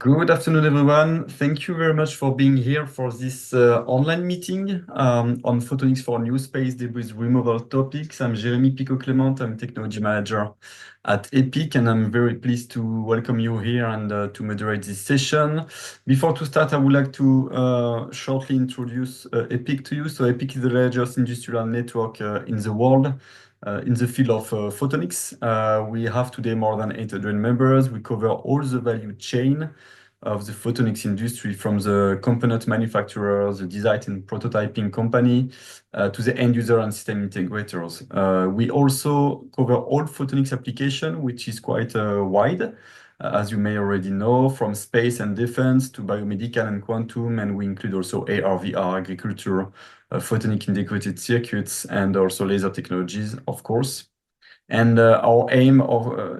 Good afternoon, everyone. Thank you very much for being here for this online meeting on Photonics for New Space Debris Removal topics. I'm Jeremy Picot-Clemente. I'm Technology Manager at EPIC, and I'm very pleased to welcome you here and to moderate this session. Before to start, I would like to shortly introduce EPIC to you. So EPIC is the largest industrial network in the world. In the field of photonics. We have today more than 800 members. We cover all the value chain of the photonics industry, from the component manufacturers, the design and prototyping company, to the end user and system integrators. We also cover all photonics application, which is quite wide, as you may already know, from space and defense to biomedical and quantum, and we include also AR, VR, agriculture, photonic integrated circuits, and also laser technologies, of course. And our aim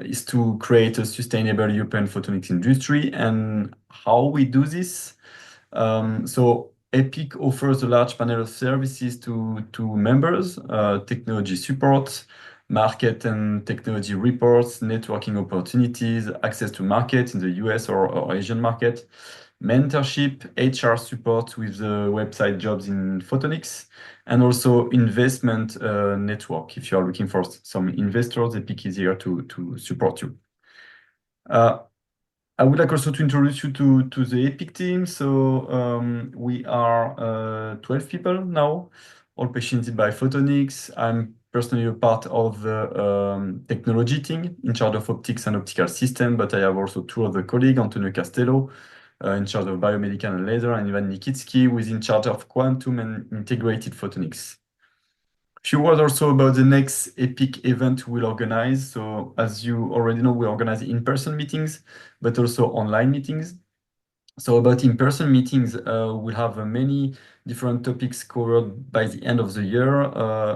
is to create a sustainable European photonics industry. And how we do this? So EPIC offers a large panel of services to members, technology support, market and technology reports, networking opportunities, access to market in the US or Asian market, mentorship, HR support with the website Jobs in Photonics, and also investment network. If you are looking for some investors, EPIC is here to support you. I would like also to introduce you to the EPIC team. So we are 12 people now, all passionate by photonics. I'm personally a part of the technology team in charge of optics and optical system, but I have also two other colleagues, Antonio Castello, in charge of biomedical and laser, and Ivan Nikitsky, who is in charge of quantum and integrated photonics. A few words also about the next EPIC event we'll organize. So as you already know, we organize in-person meetings, but also online meetings. So about in-person meetings, we'll have many different topics covered by the end of the year,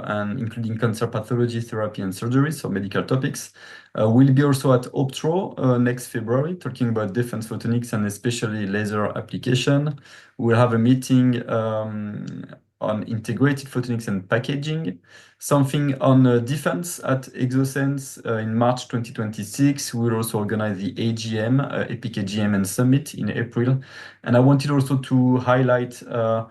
and including cancer pathology, therapy, and surgery, so medical topics. We'll be also at Optro next February, talking about defense photonics and especially laser application. We'll have a meeting on integrated photonics and packaging, something on defense at Exosense in March 2026. We'll also organize the AGM, EPIC AGM and Summit in April. And I wanted also to highlight the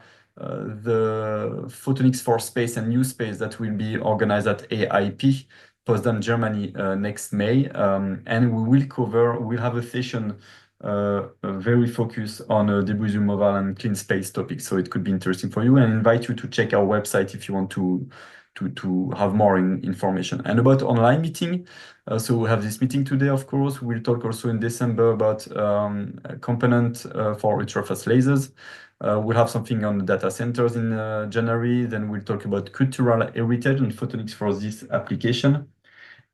Photonics for Space and New Space that will be organized at AIP, Potsdam, Germany, next May. And we'll have a session very focused on debris removal and clean space topics. So it could be interesting for you, and I invite you to check our website if you want to have more information. And about online meeting, so we have this meeting today, of course. We'll talk also in December about component for ultrafast lasers. We'll have something on data centers in January. Then we'll talk about cultural heritage and photonics for this application.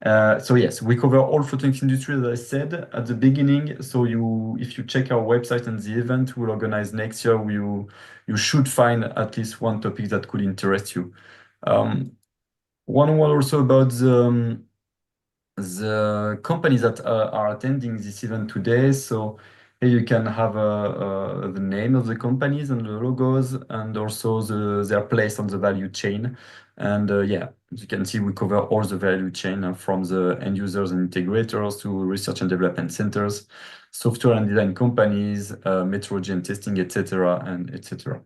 So yes, we cover all photonics industry, as I said at the beginning. So if you check our website and the event we'll organize next year, you should find at least one topic that could interest you. One word also about the companies that are attending this event today. So here you can have the name of the companies and the logos, and also their place on the value chain. And yeah, as you can see, we cover all the value chain from the end users and integrators to research and development centers, software and design companies, metrology and testing, etc., and etc.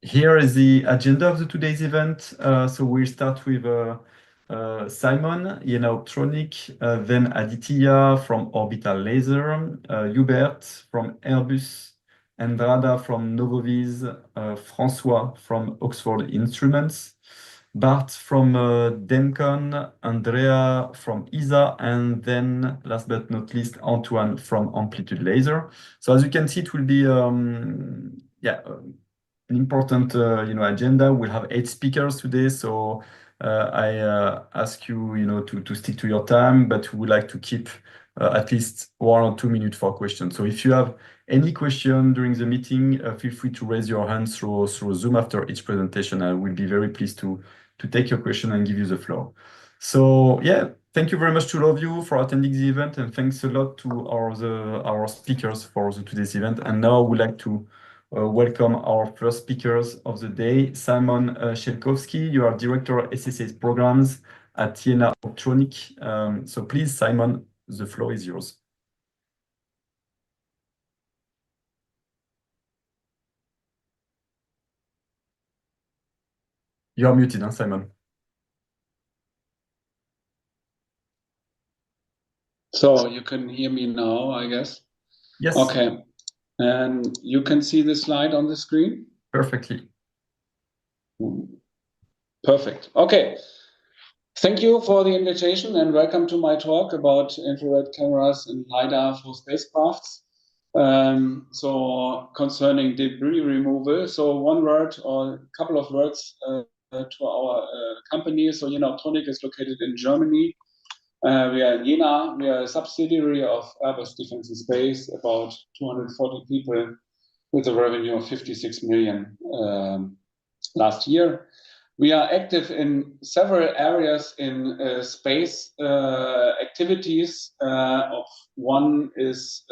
Here is the agenda of today's event. So we'll start with Simon, Jena Optronik, then Aditya from Orbital Laser, Hubert from Airbus, Andrada from Novovis, François from Oxford Instruments, Bart from Demcon, Andrea from ESA, and then last but not least, Antoine from Amplitude Laser. So as you can see, it will be an important agenda. We'll have 8 speakers today, so I ask you to stick to your time, but we would like to keep at least 1 or 2 minutes for questions. So if you have any question during the meeting, feel free to raise your hand through Zoom after each presentation. I will be very pleased to take your question and give you the floor. So yeah, thank you very much to all of you for attending the event, and thanks a lot to our speakers for today's event. And now I would like to welcome our first speakers of the day, Simon Chelkowski. You are Director of SSA Programs at Jena Optronik. So please, Simon, the floor is yours. You're muted, Simon. So you can hear me now, I guess. Yes. Okay. And you can see the slide on the screen? Perfectly. Perfect. Okay. Thank you for the invitation and welcome to my talk about infrared cameras and LiDAR for spacecrafts. So concerning debris removal, so one word or a couple of words to our company. So Optronik is located in Germany. We are in Jena. We are a subsidiary of Airbus Defence and Space, about 240 people with a revenue of 56 million last year. We are active in several areas in space activities. One is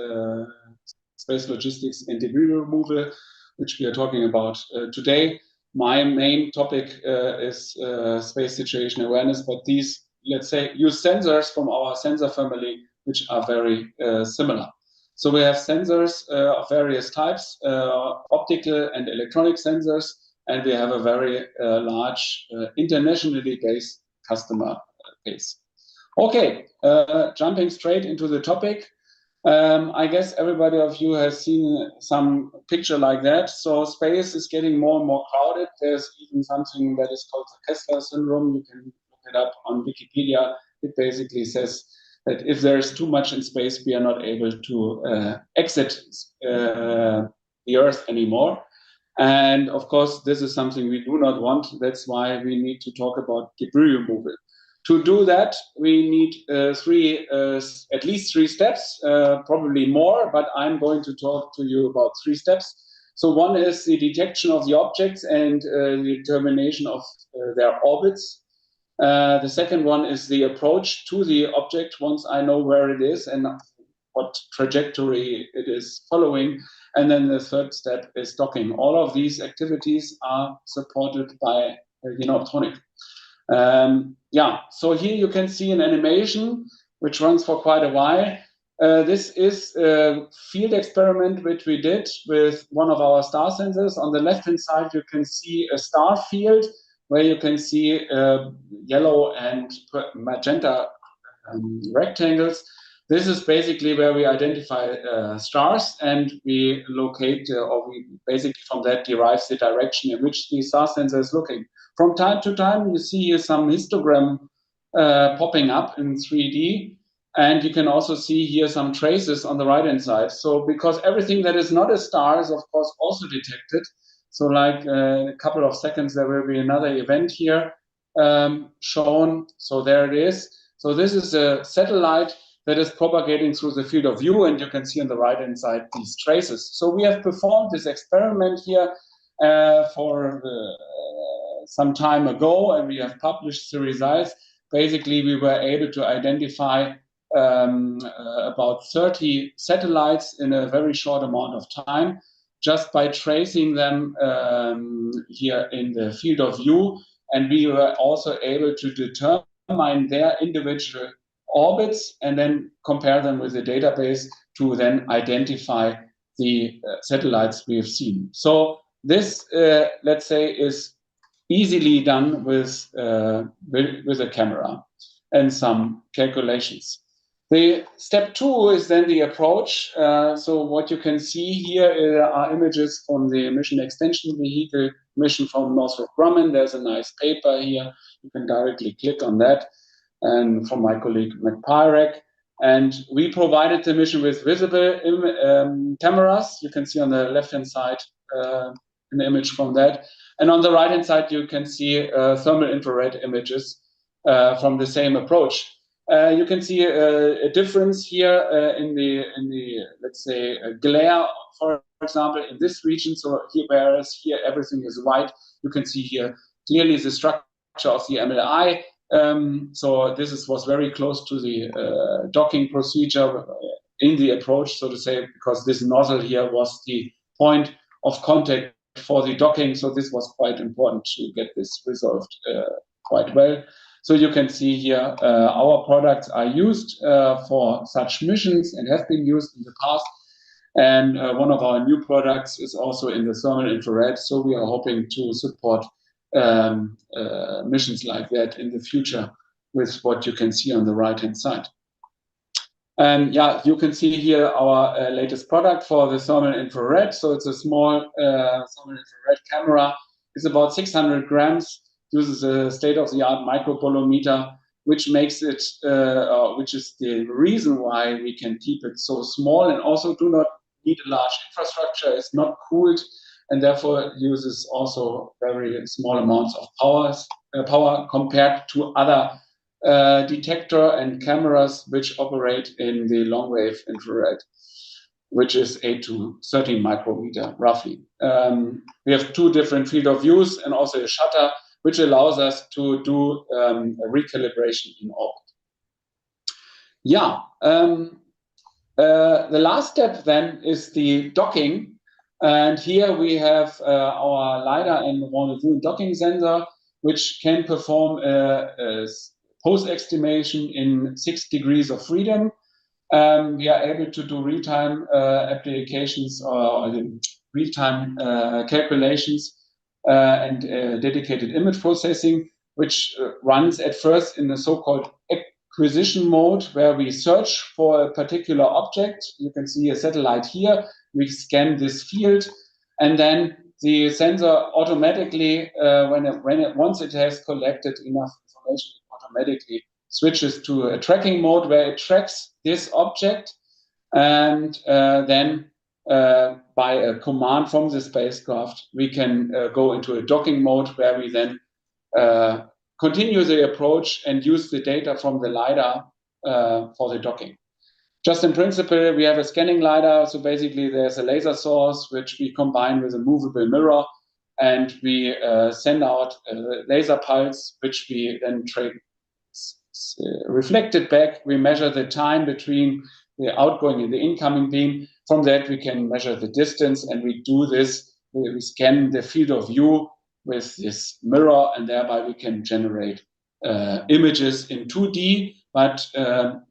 space logistics and debris removal, which we are talking about today. My main topic is space situation awareness, but these, let's say, use sensors from our sensor family, which are very similar. So we have sensors of various types, optical and electronic sensors, and we have a very large internationally based customer base. Okay, jumping straight into the topic. I guess everybody of you has seen some picture like that. So space is getting more and more crowded. There's even something that is called the Kessler syndrome. You can look it up on Wikipedia. It basically says that if there is too much in space, we are not able to exit the Earth anymore. And of course, this is something we do not want. That's why we need to talk about debris removal. To do that, we need at least three steps, probably more, but I'm going to talk to you about three steps. So one is the detection of the objects and the determination of their orbits. The second one is the approach to the object once I know where it is and what trajectory it is following. And then the third step is docking. All of these activities are supported by Optronik. So here you can see an animation which runs for quite a while. This is a field experiment which we did with one of our star sensors. On the left-hand side, you can see a star field where you can see yellow and magenta rectangles. This is basically where we identify stars, and we locate, or we basically from that derive the direction in which the star sensor is looking. From time to time, you see here some histogram popping up in 3D, and you can also see here some traces on the right-hand side. So because everything that is not a star is, of course, also detected. So like a couple of seconds, there will be another event here shown. So there it is. So this is a satellite that is propagating through the field of view, and you can see on the right-hand side these traces. So we have performed this experiment here for some time ago, and we have published the results. Basically, we were able to identify about 30 satellites in a very short amount of time, just by tracing them here in the field of view. And we were also able to determine their individual orbits and then compare them with the database to then identify the satellites we have seen. So this, let's say, is easily done with a camera and some calculations. The step two is then the approach. So what you can see here are images from the mission extension vehicle mission from Northrop Grumman. There's a nice paper here. You can directly click on that. And from my colleague McPyrek. And we provided the mission with visible cameras. You can see on the left-hand side an image from that. And on the right-hand side, you can see thermal infrared images from the same approach. You can see a difference here in the let's say glare, for example, in this region. So here, whereas here everything is white, you can see here clearly the structure of the MLI. So this was very close to the docking procedure in the approach, so to say, because this nozzle here was the point of contact for the docking. So this was quite important to get this resolved quite well. So you can see here our products are used for such missions and have been used in the past. And one of our new products is also in the thermal infrared. So we are hoping to support missions like that in the future with what you can see on the right-hand side. Yeah, you can see here our latest product for the thermal infrared. So it's a small thermal infrared camera. It's about 600 grams, uses a state-of-the-art microbolometer, which makes it, which is the reason why we can keep it so small and also do not need a large infrastructure. It's not cooled and therefore uses also very small amounts of power compared to other detector and cameras which operate in the long wave infrared, which is 8 to 13 micrometer roughly. We have two different field of views and also a shutter, which allows us to do a recalibration in orbit. Yeah, the last step then is the docking. And here we have our LiDAR and rendezvous docking sensor, which can perform a post-estimation in 6 degrees of freedom. We are able to do real-time applications or real-time calculations and dedicated image processing, which runs at first in the so-called acquisition mode, where we search for a particular object. You can see a satellite here. We scan this field, and then the sensor automatically, once it has collected enough information, automatically switches to a tracking mode where it tracks this object, and then by a command from the spacecraft, we can go into a docking mode where we then continue the approach and use the data from the LiDAR for the docking. Just in principle, we have a scanning LiDAR, so basically there's a laser source which we combine with a movable mirror, and we send out a laser pulse, which we then reflect it back. We measure the time between the outgoing and the incoming beam. From that, we can measure the distance, and we do this. We scan the field of view with this mirror, and thereby we can generate images in 2D, but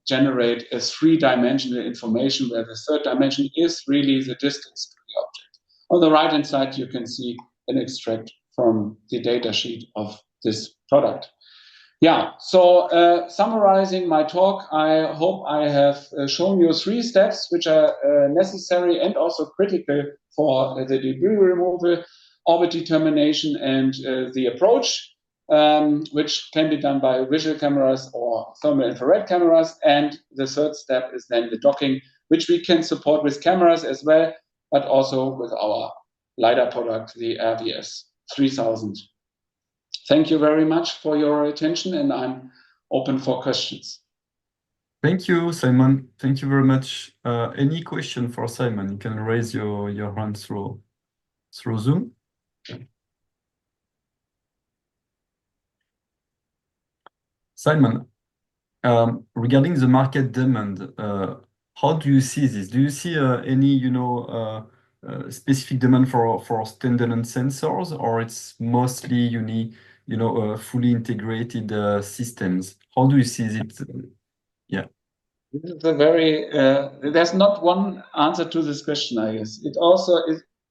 generate a 3-dimensional information where the third dimension is really the distance to the object. On the right-hand side, you can see an extract from the data sheet of this product. Yeah, so summarizing my talk, I hope I have shown you 3 steps which are necessary and also critical for the debris removal, orbit determination, and the approach, which can be done by visual cameras or thermal infrared cameras. And the third step is then the docking, which we can support with cameras as well, but also with our LiDAR product, the RVS 3000. Thank you very much for your attention, and I'm open for questions. Thank you, Simon. Thank you very much. Any question for Simon? You can raise your hand through Zoom. Simon, regarding the market demand, how do you see this? Do you see any, specific demand for standalone sensors, or it's mostly you need, fully integrated systems? How do you see it? Yeah. This is a very, there's not one answer to this question, I guess.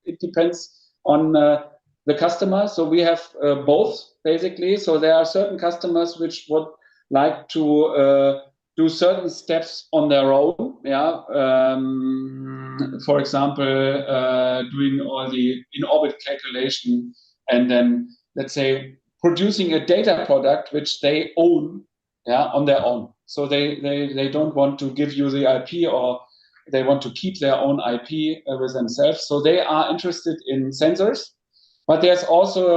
It depends on the customer. So we have both, basically. So there are certain customers which would like to do certain steps on their own. Yeah. For example, doing all the in-orbit calculation and then, let's say, producing a data product which they own, yeah, on their own. So they don't want to give you the IP, or they want to keep their own IP with themselves. So they are interested in sensors. But there's also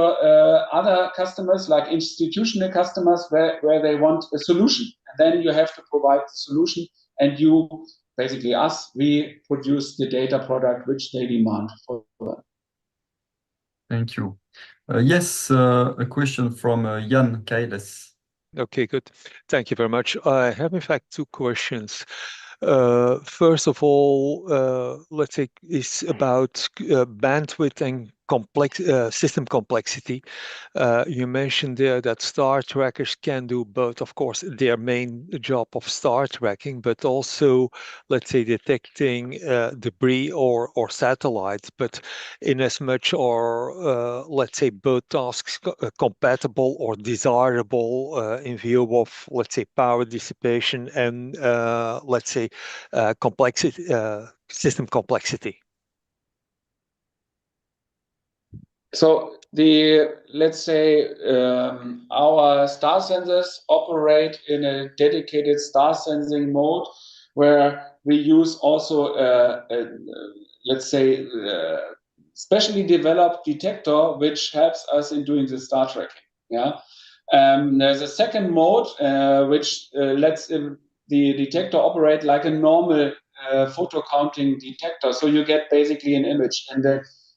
other customers, like institutional customers, where they want a solution. And then you have to provide the solution, and you, basically us, we produce the data product which they demand for them. Thank you. Yes, a question from Jan Kailes. Okay, good. Thank you very much. I have, in fact, 2 questions. First of all, let's say it's about bandwidth and system complexity. You mentioned there that star trackers can do both, of course, their main job of star tracking, but also, let's say, detecting debris or satellites. But in as much or let's say both tasks compatible or desirable in view of, let's say, power dissipation and let's say complexity, system complexity. So let's say our star sensors operate in a dedicated star sensing mode where we use also let's say specially developed detector which helps us in doing the star tracking. Yeah. There's a second mode which lets the detector operate like a normal photo counting detector. So you get basically an image, and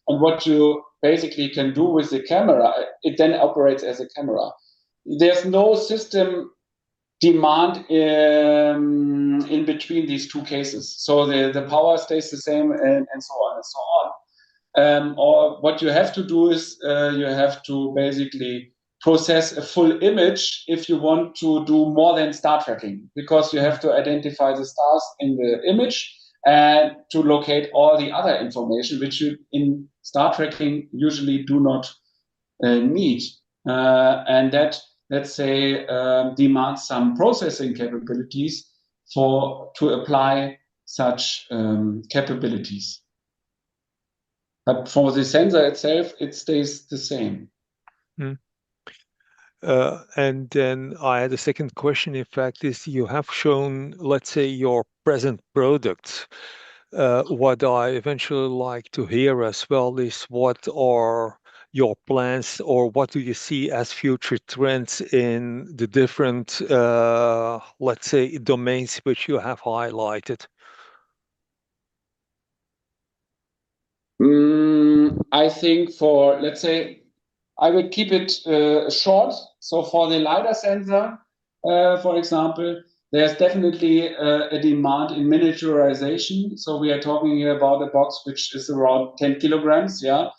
what you basically can do with the camera, it then operates as a camera. There's no system demand in between these two cases. So the power stays the same and so on and so on. Or what you have to do is you have to basically process a full image if you want to do more than star tracking, because you have to identify the stars in the image and to locate all the other information, which you in star tracking usually do not need. And that, let's say, demands some processing capabilities to apply such capabilities. But for the sensor itself, it stays the same. And then I had a second question, in fact, is you have shown, let's say, your present products. What I eventually like to hear as well is what are your plans, or what do you see as future trends in the different, let's say, domains which you have highlighted? I think for, let's say, I would keep it short. So for the LiDAR sensor, for example, there's definitely a demand in miniaturization. So we are talking here about a box which is around 10 kilograms. Yeah.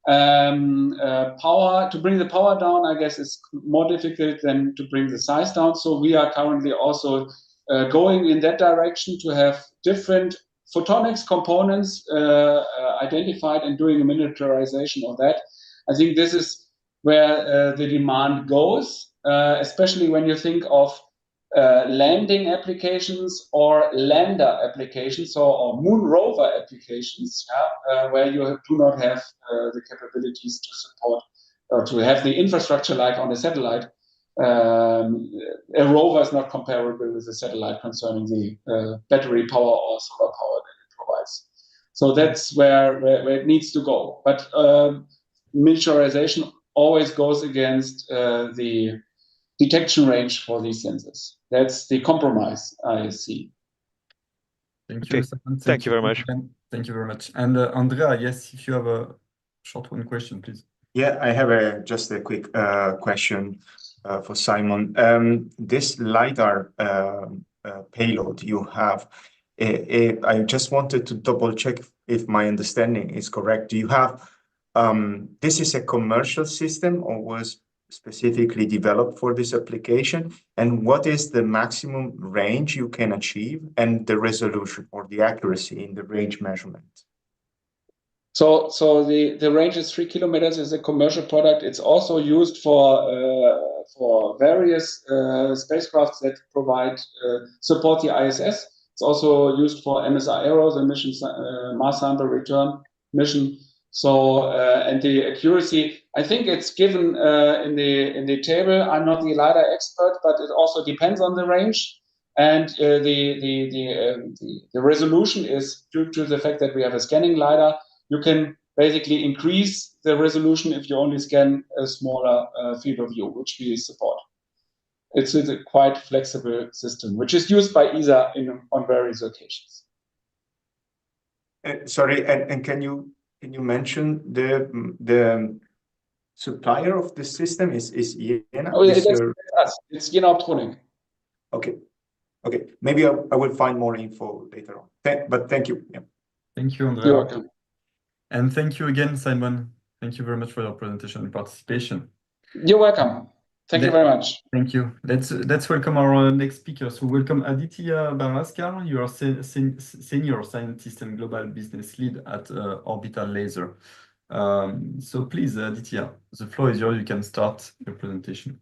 Power, to bring the power down, I guess, is more difficult than to bring the size down. So we are currently also going in that direction to have different photonics components identified and doing a miniaturization of that. I think this is where the demand goes, especially when you think of landing applications or lander applications, or moon rover applications, where you do not have the capabilities to support or to have the infrastructure like on a satellite. A rover is not comparable with a satellite concerning the battery power or solar power that it provides. So that's where it needs to go. But miniaturization always goes against the detection range for these sensors. That's the compromise I see. Thank you, Simon. Thank you very much. Thank you very much. And Andrea, yes, if you have a short one question, please. Yeah, I have just a quick question for Simon. This LiDAR payload you have, I just wanted to double check if my understanding is correct. Do you have, this is a commercial system or was specifically developed for this application? And what is the maximum range you can achieve and the resolution or the accuracy in the range measurement? So the range is 3 kilometers. Is a commercial product. It's also used for various spacecrafts that provide support the ISS. It's also used for MSR Aero, the mission Mars sample return mission. So and the accuracy, I think it's given in the table. I'm not the LiDAR expert, but it also depends on the range. And the resolution is due to the fact that we have a scanning LiDAR. You can basically increase the resolution if you only scan a smaller field of view, which we support. It's a quite flexible system, which is used by ESA on various occasions. Sorry, and can you mention the supplier of the system is Jena? Oh, it's us. It's Jena Optronik. Okay. Maybe I will find more info later on. But thank you. Yeah. Thank you, Andrea. You're welcome. And thank you again, Simon. Thank you very much for your presentation and participation. You're welcome. Thank you very much. Thank you. Let's welcome our next speaker. So welcome Aditya Baraskar. You are senior scientist and global business lead at Orbital Laser. So please, Aditya, the floor is yours. You can start your presentation.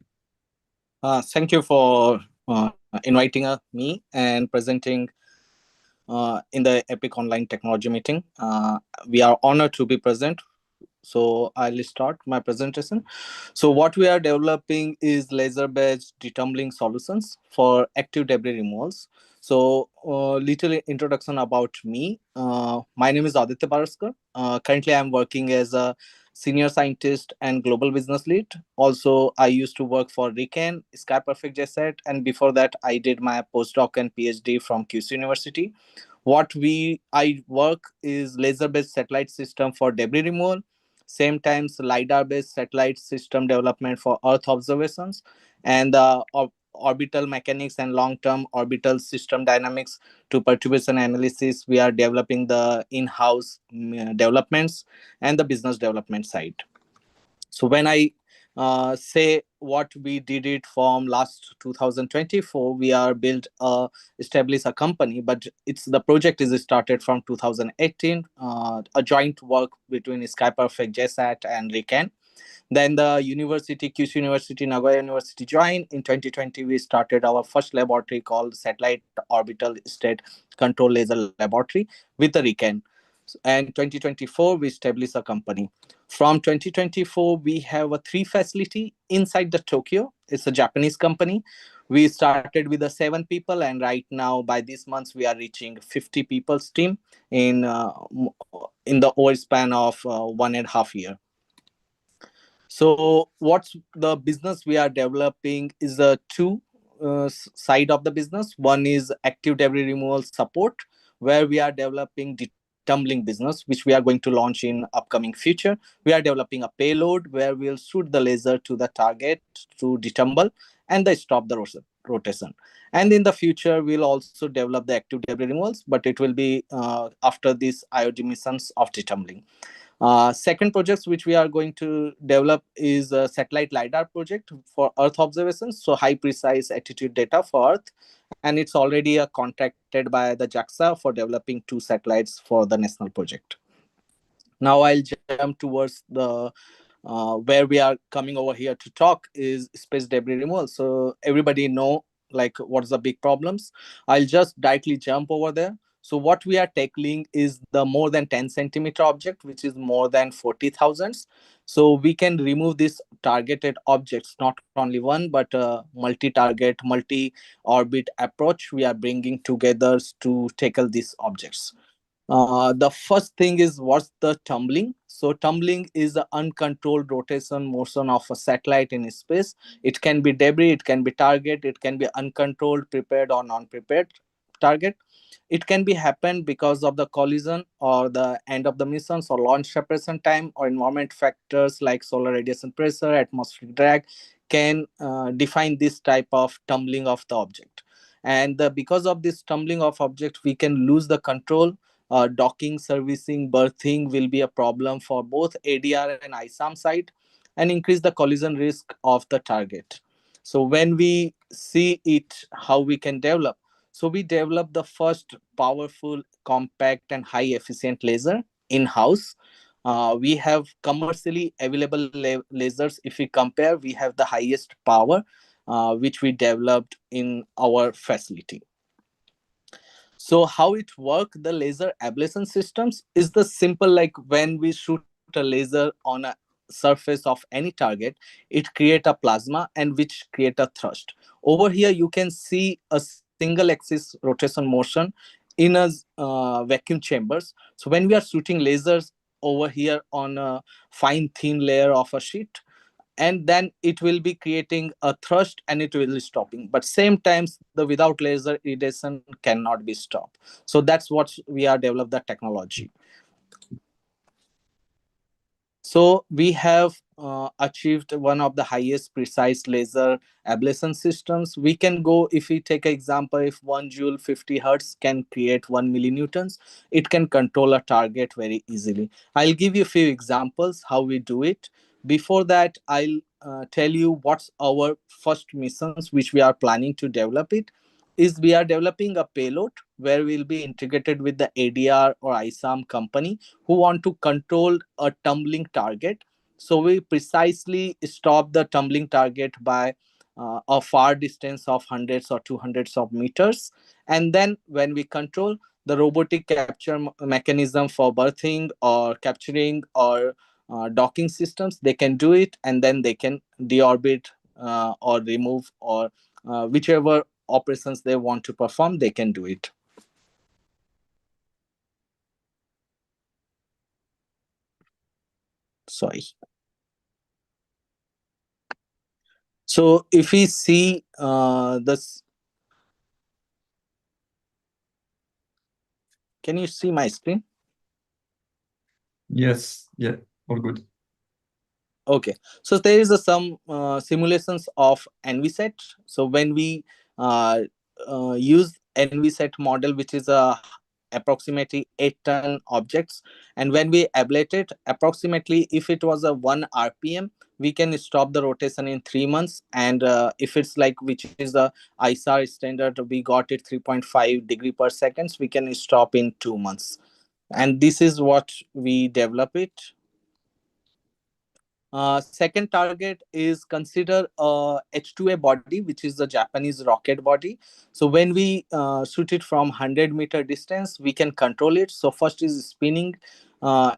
Thank you for inviting me and presenting in the EPIC online technology meeting. We are honored to be present. So I'll start my presentation. So what we are developing is laser-based detumbling solutions for active debris removals. So little introduction about me. My name is Aditya Baraskar. Currently, I'm working as a senior scientist and global business lead. Also, I used to work for RICAN, Sky Perfect JSAT, and before that, I did my postdoc and PhD from QC University. I work is laser-based satellite system for debris removal, same times LiDAR-based satellite system development for Earth observations, and orbital mechanics and long-term orbital system dynamics to perturbation analysis. We are developing the in-house developments and the business development side. So when I say what we did it from last 2024, we are built establish a company, but the project is started from 2018, a joint work between Sky Perfect JSAT and RICAN. Then the university, QC University, Nagoya University joined. In 2020, we started our first laboratory called Satellite Orbital State Control Laser Laboratory with the RICAN. And 2024, we established a company. From 2024, we have a 3 facility inside the Tokyo. It's a Japanese company. We started with 7 people, and right now, by this month, we are reaching 50 people's team in the overspan of 1.5 years. So what's the business we are developing is a 2 side of the business. One is active debris removal support, where we are developing detumbling business, which we are going to launch in upcoming future. We are developing a payload where we'll shoot the laser to the target to detumble and stop the rotation. And in the future, we'll also develop the active debris removals, but it will be after these IOD missions of detumbling. Second projects which we are going to develop is a satellite LiDAR project for Earth observations, so high precise attitude data for Earth, and it's already contracted by the JAXA for developing 2 satellites for the national project. Now I'll jump towards the where we are coming over here to talk is space debris removal. So everybody know like what's the big problems. I'll just directly jump over there. So what we are tackling is the more than 10 centimeter object, which is more than 40,000. So we can remove these targeted objects, not only one, but multi-target, multi-orbit approach we are bringing together to tackle these objects. The first thing is what's the tumbling. So tumbling is the uncontrolled rotation motion of a satellite in space. It can be debris, it can be target, it can be uncontrolled, prepared or non-prepared target. It can be happen because of the collision or the end of the missions or launch separation time or environment factors like solar radiation pressure, atmospheric drag can define this type of tumbling of the object. And because of this tumbling of object, we can lose the control. Docking, servicing, berthing will be a problem for both ADR and ISAM side and increase the collision risk of the target. So when we see it, how we can develop. So we developed the first powerful, compact and high efficient laser in-house. We have commercially available lasers. If we compare, we have the highest power, which we developed in our facility. So how it work, the laser ablation systems is the simple, like when we shoot a laser on a surface of any target, it create a plasma and which create a thrust. Over here, you can see a single axis rotation motion in a vacuum chambers. So when we are shooting lasers over here on a fine thin layer of a sheet, and then it will be creating a thrust and it will be stopping, but same times the without laser irradiation cannot be stopped. So that's what we are develop the technology. So we have achieved one of the highest precise laser ablation systems. We can go, if we take an example, if 1 joule 50 hertz can create 1 millinewtons, it can control a target very easily. I'll give you a few examples how we do it. Before that, I'll tell you what's our first missions which we are planning to develop. It is we are developing a payload where we'll be integrated with the ADR or ISAM company who want to control a tumbling target. So we precisely stop the tumbling target by a far distance of hundreds or 200s of meters. And then when we control the robotic capture mechanism for berthing or capturing or docking systems, they can do it, and then they can deorbit or remove or whichever operations they want to perform, they can do it. Sorry. So if we see this, can you see my screen? Yes, yeah, all good. Okay, so there is some simulations of NVSet. So when we use NVSet model, which is a approximately 8-ton objects, and when we ablate it, approximately if it was a 1 rpm, we can stop the rotation in 3 months. And if it's like, which is the ISAR standard, we got it 3.5 degree per seconds, we can stop in 2 months. And this is what we develop it. Second target is consider a H2A body, which is the Japanese rocket body. So when we shoot it from 100-meter distance, we can control it. So first is spinning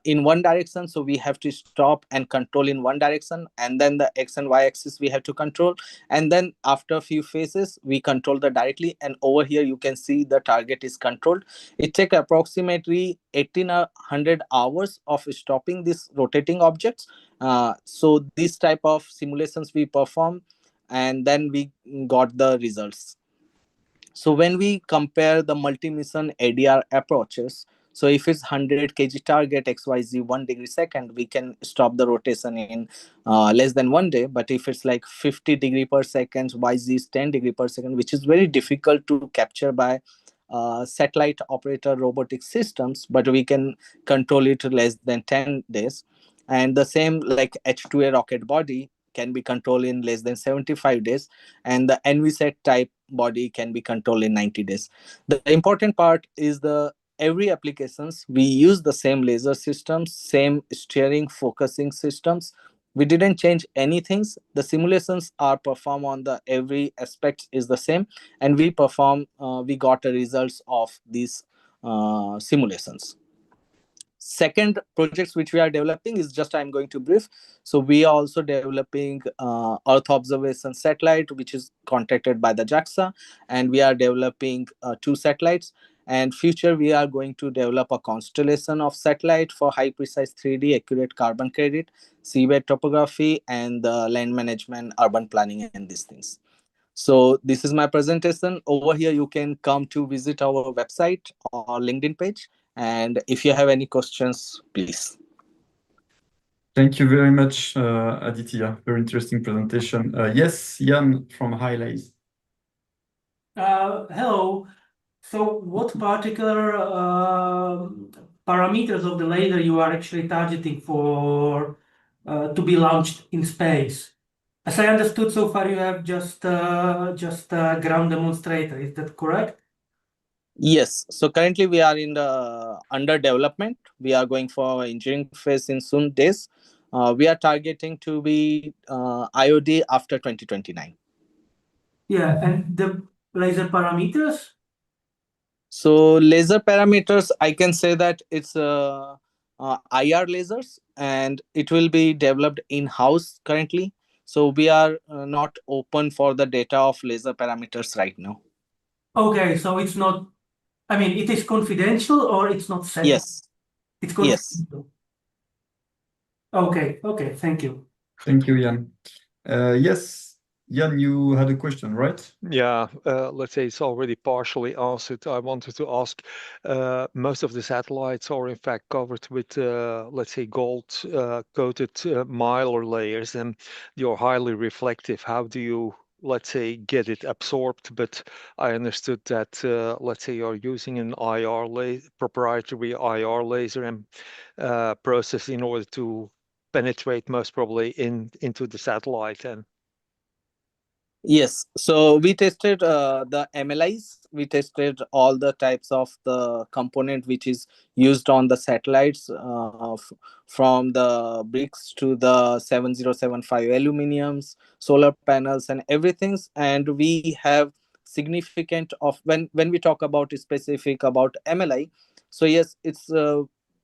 in one direction. So we have to stop and control in one direction. And then the X and Y axis we have to control. And then after a few phases, we control the directly. And over here, you can see the target is controlled. It takes approximately 1800 hours of stopping these rotating objects. So this type of simulations we perform, and then we got the results. So when we compare the multi-mission ADR approaches, so if it's 100 kg target XYZ 1 degree second, we can stop the rotation in less than 1 day. But if it's like 50 degree per second, YZ is 10 degree per second, which is very difficult to capture by satellite operator robotic systems, but we can control it less than 10 days. And the same like H2A rocket body can be controlled in less than 75 days, and the NVSet type body can be controlled in 90 days. The important part is the every applications we use the same laser systems, same steering focusing systems. We didn't change anything. The simulations are performed on the every aspect is the same, and we got the results of these simulations. Second projects which we are developing is just I'm going to brief. So we are also developing Earth observation satellite, which is contracted by the JAXA, and we are developing 2 satellites. And future we are going to develop a constellation of satellite for high precise 3D accurate carbon credit, seabed topography, and land management, urban planning, and these things. So this is my presentation. Over here, you can come to visit our website or LinkedIn page. And if you have any questions, please. Thank you very much, Aditya. Very interesting presentation. Yes, Jan from Highlights. Hello. So what particular parameters of the laser you are actually targeting for to be launched in space? As I understood so far, you have just a ground demonstrator. Is that correct? Yes. So currently we are in the under development. We are going for engineering phase in soon days. We are targeting to be IOD after 2029. Yeah, and the laser parameters? So laser parameters, I can say that it's IR lasers, and it will be developed in-house currently. So we are not open for the data of laser parameters right now. Okay, so it's not, I mean, it is confidential or it's not said? Yes. It's Yes. confidential. Okay, thank you. Thank you, Jan. Yes, Jan, you had a question, right? Yeah, let's say it's already partially answered. I wanted to ask, most of the satellites are in fact covered with, let's say, gold coated Mylar layers, and you're highly reflective. How do you, let's say, get it absorbed? But I understood that, let's say, you're using an proprietary IR laser and process in order to penetrate most probably into the satellite. And Yes, so we tested the MLIs. We tested all the types of the component which is used on the satellites, from the bricks to the 7075 aluminiums, solar panels, and everything. And we have significant of when we talk about specific about MLI. So yes, it's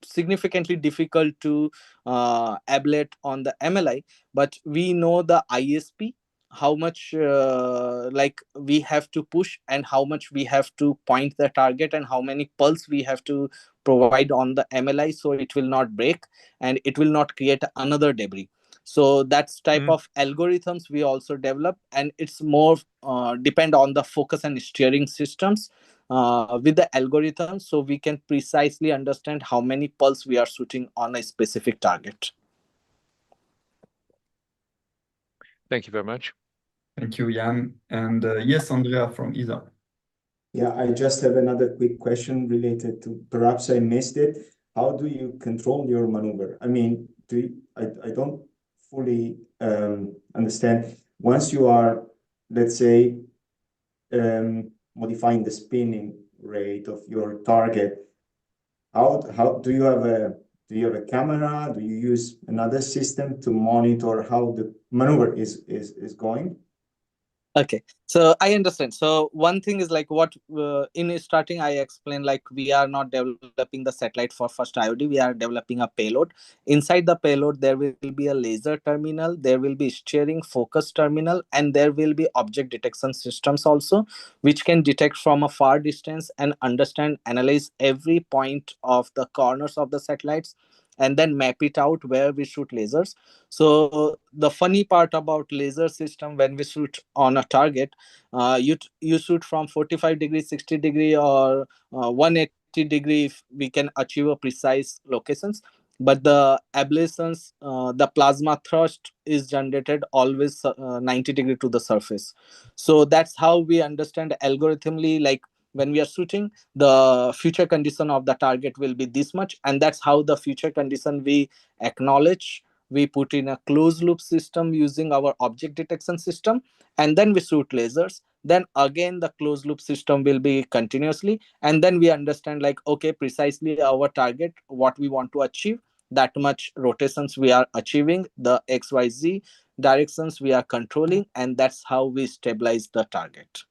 significantly difficult to ablate on the MLI, but we know the ISP, how much like we have to push and how much we have to point the target and how many pulse we have to provide on the MLI so it will not break and it will not create another debris. So that's type of algorithms we also develop, and it's more depend on the focus and steering systems with the algorithm, so we can precisely understand how many pulse we are shooting on a specific target. thank you very much. Thank you, Jan. And yes, Andrea from ESA. Yeah, I just have another quick question related to, perhaps I missed it. How do you control your maneuver? I mean, I don't fully understand. Once you are, let's say, modifying the spinning rate of your target, how do you have a camera? Do you use another system to monitor how the maneuver is going? Okay, so I understand. So one thing is like what in starting I explained, like we are not developing the satellite for first IOD. We are developing a payload. Inside the payload, there will be a laser terminal, there will be steering focus terminal, and there will be object detection systems also, which can detect from a far distance and understand, analyze every point of the corners of the satellites, and then map it out where we shoot lasers. So the funny part about laser system, when we shoot on a target, you shoot from 45 degree, 60 degree, or 180 degree if we can achieve a precise locations. But the ablations, the plasma thrust is generated always 90 degree to the surface. So that's how we understand algorithmically, like when we are shooting, the future condition of the target will be this much, and that's how the future condition we acknowledge. We put in a closed loop system using our object detection system, and then we shoot lasers. Then again the closed loop system will be continuously, and then we understand, like, okay, precisely our target, what we want to achieve, that much rotations we are achieving, the XYZ directions we are controlling, and that's how we stabilize the target.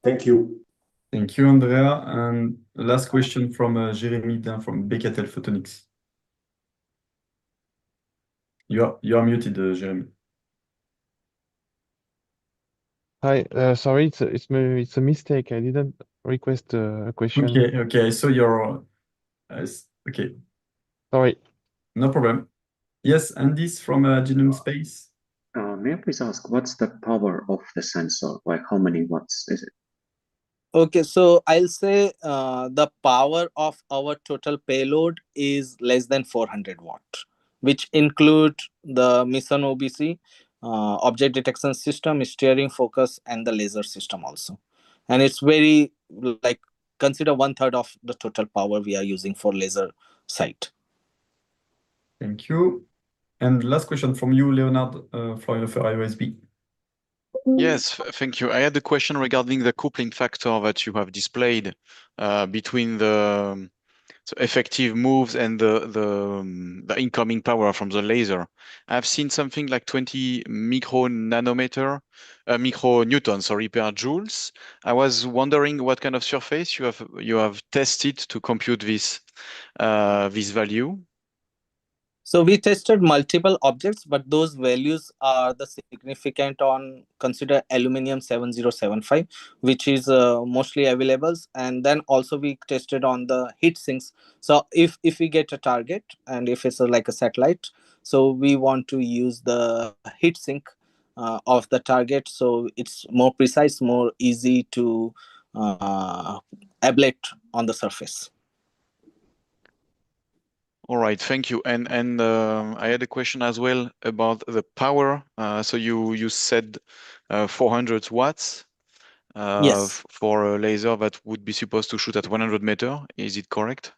Thank you. Thank you, Andrea. And last question from Jérémy Dain from Picot-Clemente Photonics. You are muted, Jérémy. Hi, sorry, it's a mistake. I didn't request a question. Okay. So you're okay. Sorry. No problem. Yes, Andis from Genome Space. May I please ask, what's the power of the sensor? Like, how many watts is it? Okay, so I'll say the power of our total payload is less than 400 watt, which include the mission OBC, object detection system, steering focus, and the laser system also. And it's very, like, consider 1/3 of the total power we are using for laser sight. Thank you. And last question from you, Leonard Florian for IOSB. Yes, thank you. I had a question regarding the coupling factor that you have displayed between the effective moves and the incoming power from the laser. I've seen something like 20 micronewtons per joules. I was wondering what kind of surface you have tested to compute this value. So we tested multiple objects, but those values are the significant on, consider aluminum 7075, which is mostly available. And then also we tested on the heat sinks. So if we get a target and if it's like a satellite, so we want to use the heat sink of the target, so it's more precise, more easy to ablate on the surface. All right, thank you. And I had a question as well about the power. So you said 400 watts Yes. for a laser that would be supposed to shoot at 100 meter. Is it correct?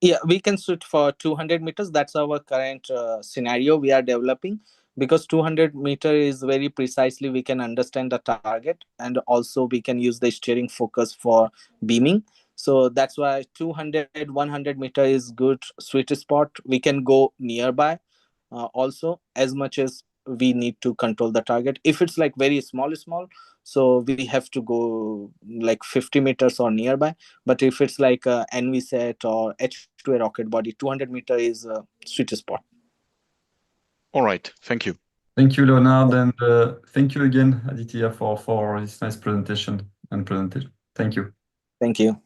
Yeah, we can shoot for 200 meters. That's our current scenario we are developing, because 200 meter is very precisely we can understand the target, and also we can use the steering focus for beaming. So that's why 200, 100 meter is good sweet spot. We can go nearby also, as much as we need to control the target. If it's like very small, so we have to go like 50 meters or nearby. But if it's like a NVSat or H2A rocket body, 200 meter is a sweet spot. All right, thank you. Thank you, Leonard, and thank you again, Aditya, for this nice presentation. Thank you. Thank you.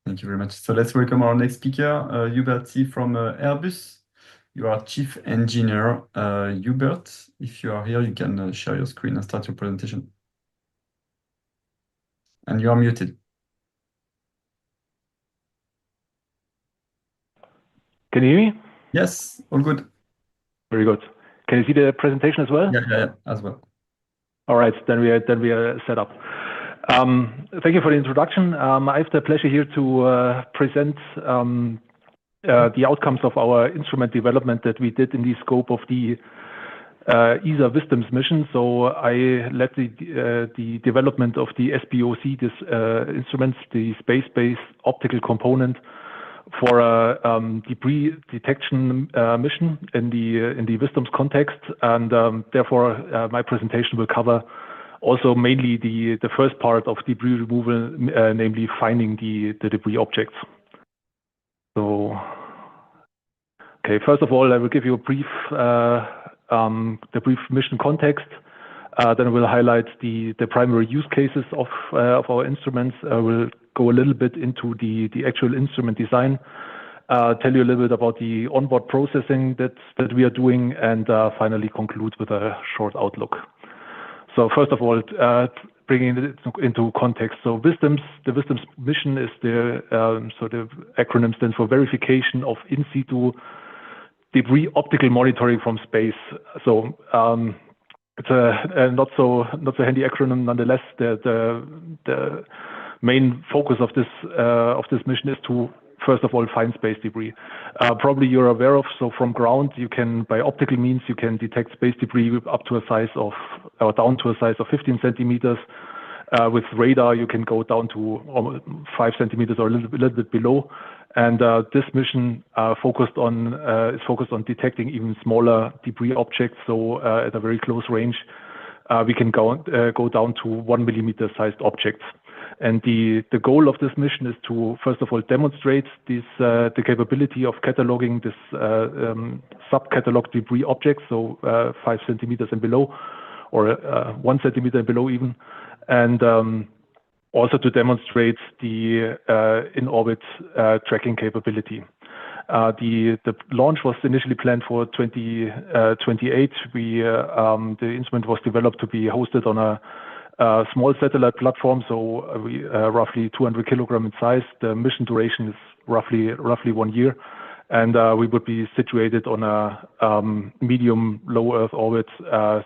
Thank you very much. So let's welcome our next speaker, Hubert C. from Airbus. You are Chief Engineer. Hubert, if you are here, you can share your screen and start your presentation. And you are muted. Can you hear me? Yes, all good. Very good. Can you see the presentation as well? Yeah, as well. All right, then we are set up. Thank you for the introduction. I have the pleasure here to present the outcomes of our instrument development that we did in the scope of the ESA Wisdoms mission. So I led the development of the SBOC, this instruments, the space-based optical component for a debris detection mission in the Wisdoms context, and therefore my presentation will cover also mainly the first part of debris removal, namely finding the debris objects. So, okay, first of all, I will give you a brief mission context. Then I will highlight the primary use cases of our instruments. I will go a little bit into the actual instrument design, tell you a little bit about the onboard processing that we are doing, and finally conclude with a short outlook. So first of all, bringing it into context. So Wisdoms, the Wisdoms mission is the acronym stands for Verification of In Situ Debris Optical Monitoring from Space. So it's a not so handy acronym nonetheless. The main focus of this mission is to first of all find space debris. Probably you're aware of, so from ground you can, by optical means, you can detect space debris up to a size of, or down to a size of 15 centimeters. With radar you can go down to 5 centimeters or a little bit below. And this mission is focused on detecting even smaller debris objects. So at a very close range, we can go down to 1 millimeter sized objects. And the goal of this mission is to first of all demonstrate the capability of cataloging this sub-catalog debris objects, so 5 centimeters and below, or 1 centimeter and below even, and also to demonstrate the in-orbit tracking capability. The launch was initially planned for 2028. The instrument was developed to be hosted on a small satellite platform, so roughly 200 kilogram in size. The mission duration is roughly 1 year, and we would be situated on a medium low Earth orbit,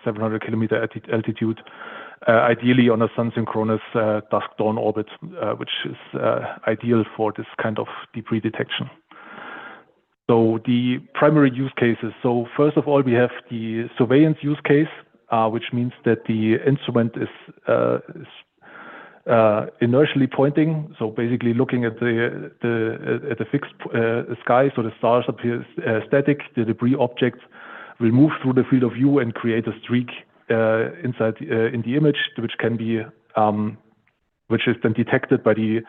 700 kilometer altitude, ideally on a sun-synchronous dusk-dawn orbit, which is ideal for this kind of debris detection. So the primary use cases. So first of all, we have the surveillance use case, which means that the instrument is inertially pointing, so basically looking at the fixed sky. So the stars appear static. The debris objects will move through the field of view and create a streak inside in the image, which is then detected by the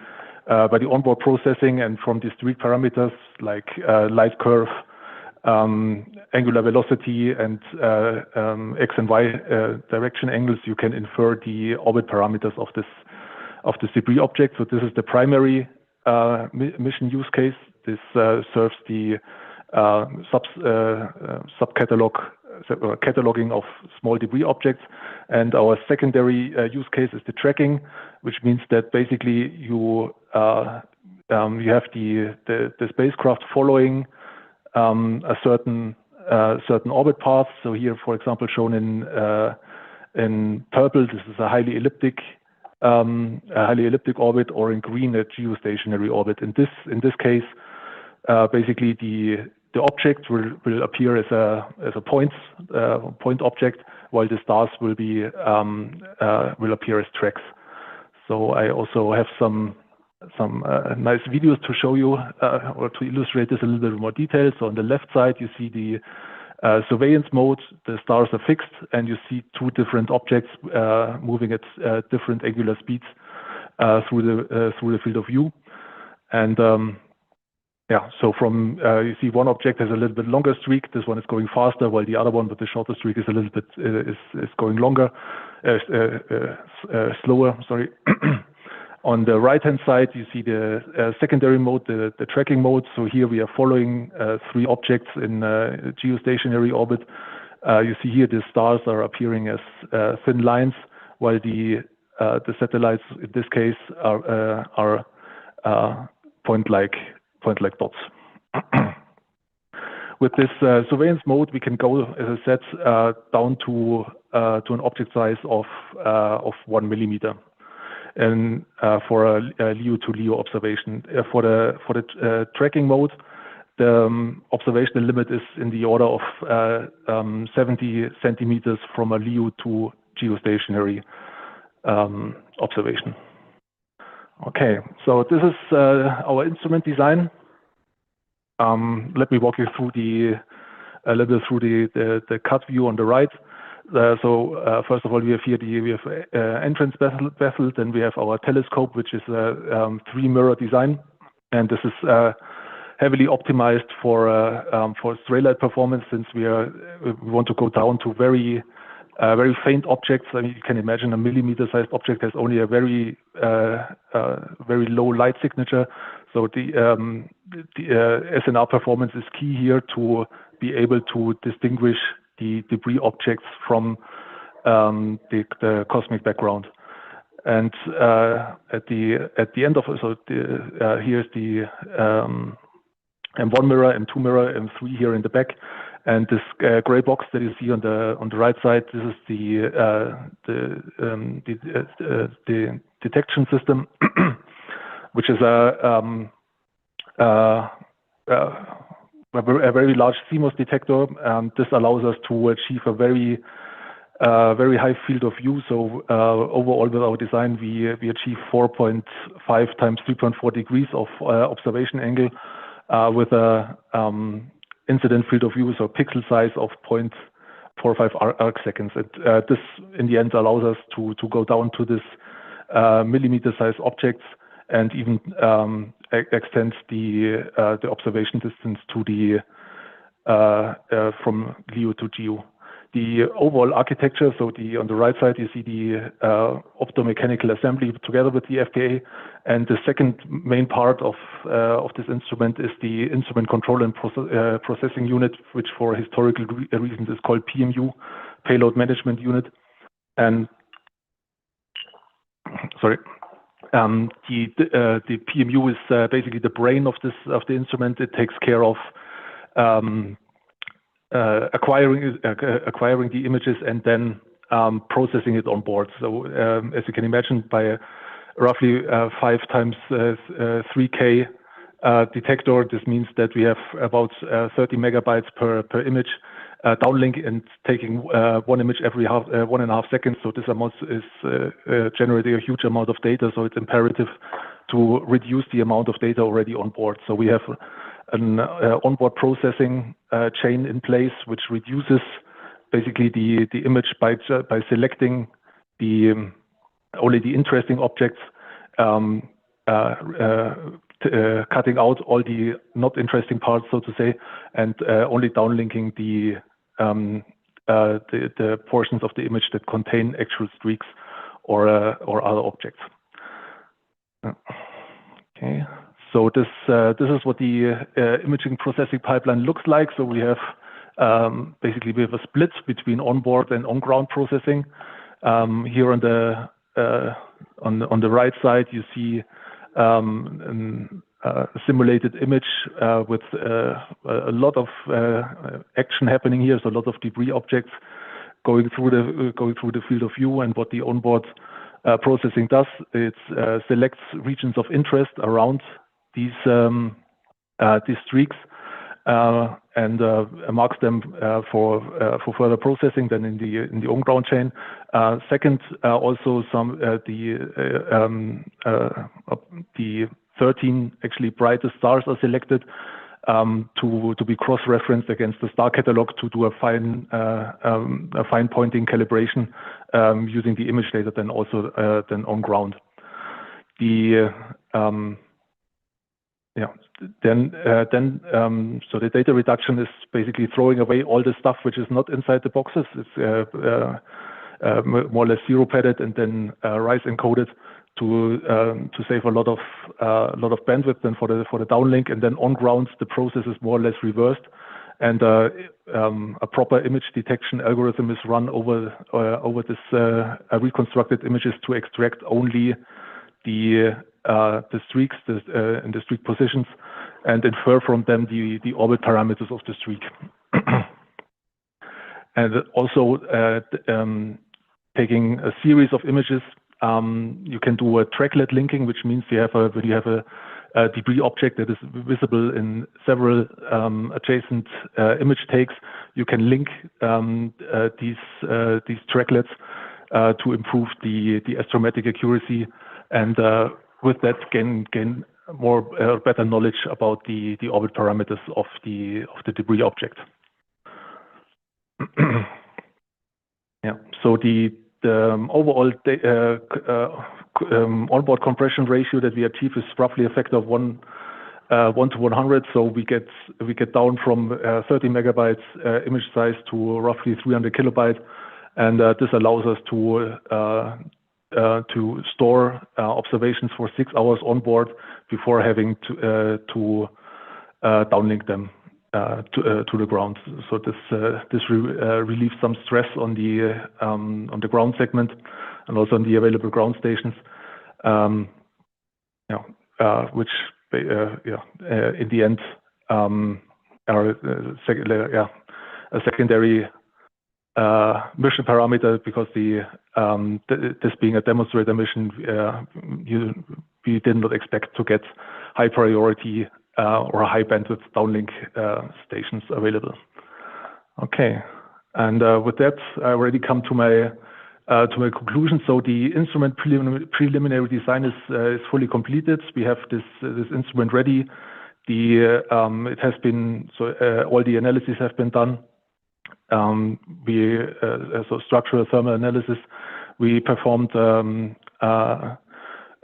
onboard processing, and from the streak parameters like light curve, angular velocity, and x and y direction angles, you can infer the orbit parameters of this debris object. So this is the primary mission use case. This serves the cataloging of small debris objects. And our secondary use case is the tracking, which means that basically you have the spacecraft following a certain orbit path. So here, for example, shown in purple, this is a highly elliptic orbit, or in green, a geostationary orbit. In this case, basically the object will appear as a point object, while the stars will appear as tracks. So I also have some nice videos to show you or to illustrate this a little bit more detail. So on the left side, you see the surveillance mode. The stars are fixed, and you see two different objects moving at different angular speeds through the field of view. And so from you see one object has a little bit longer streak. This one is going faster, while the other one with the shorter streak is a little bit is going slower. Sorry. On the right-hand side, you see the secondary mode, the tracking mode. So here we are following three objects in geostationary orbit. You see here the stars are appearing as thin lines, while the satellites in this case are point-like dots. With this surveillance mode, we can go, as I said, down to an object size of 1 millimeter. And for a LEO to LEO observation, for the tracking mode, the observational limit is in the order of 70 centimeters from a LEO to geostationary observation. Okay, so this is our instrument design. Let me walk you through a little bit through the cut view on the right. So first of all, we have entrance vessel, then we have our telescope, which is a 3-mirror design, and this is heavily optimized for stray light performance, since we want to go down to very faint objects. I mean, you can imagine a millimeter-sized object has only a very low light signature. So the SNR performance is key here to be able to distinguish the debris objects from the cosmic background. And at the end of here's the M1 mirror, M2 mirror, M3 here in the back, and this gray box that you see on the right side. This is the detection system, which is a very large CMOS detector. This allows us to achieve a very high field of view. So overall, with our design, we achieve 4.5 times 3.4 degrees of observation angle with a incident field of view, so pixel size of 0.45 arc seconds. This, in the end, allows us to go down to this millimeter-sized objects, and even extend the observation distance to from LEO to GEO. The overall architecture, so on the right side, you see the optomechanical assembly together with the FPA, and the second main part of this instrument is the instrument control and processing unit, which for historical reasons is called PMU, Payload Management Unit. And sorry. The PMU is basically the brain of the instrument. It takes care of acquiring the images and then processing it on board. So as you can imagine, by roughly 5 times 3K detector, this means that we have about 30 megabytes per image downlink, and taking one image every 1.5 seconds. So this amount is generating a huge amount of data. So it's imperative to reduce the amount of data already on board. So we have an onboard processing chain in place, which reduces basically the image by selecting only the interesting objects, cutting out all the not interesting parts, so to say, and only downlinking the portions of the image that contain actual streaks or other objects. Okay, So this is what the imaging processing pipeline looks like. So we have basically we have a split between onboard and on-ground processing. Here on the right side, you see a simulated image with a lot of action happening here. So a lot of debris objects going through the field of view. And what the onboard processing does, it selects regions of interest around these streaks and marks them for further processing than in the on-ground chain. Second, also the 13 actually brightest stars are selected to be cross-referenced against the star catalog to do a fine pointing calibration using the image data then also then on ground. So the data reduction is basically throwing away all the stuff which is not inside the boxes. It's more or less zero padded and then rise encoded to save a lot of bandwidth then for the downlink. And then on ground the process is more or less reversed, and a proper image detection algorithm is run over this reconstructed images to extract only the streaks and the streak positions and infer from them the orbit parameters of the streak. And also taking a series of images, you can do a tracklet linking, which means when you have a debris object that is visible in several adjacent image takes, you can link these tracklets to improve the astrometric accuracy, and with that gain better knowledge about the orbit parameters of the debris object. Yeah. So the overall onboard compression ratio that we achieve is roughly a factor of 1 to 100. So we get down from 30 megabytes image size to roughly 300 kilobytes, and this allows us to store observations for 6 hours on board before having to downlink them to the ground. So this relieves some stress on the ground segment and also on the available ground stations, which in the end are a secondary mission parameter, because this being a demonstrator mission, we did not expect to get high priority or high bandwidth downlink stations available. Okay, and with that, I already come to my conclusion. So the instrument preliminary design is fully completed. We have this instrument ready. It has been all the analyses have been done. So structural thermal analysis. We performed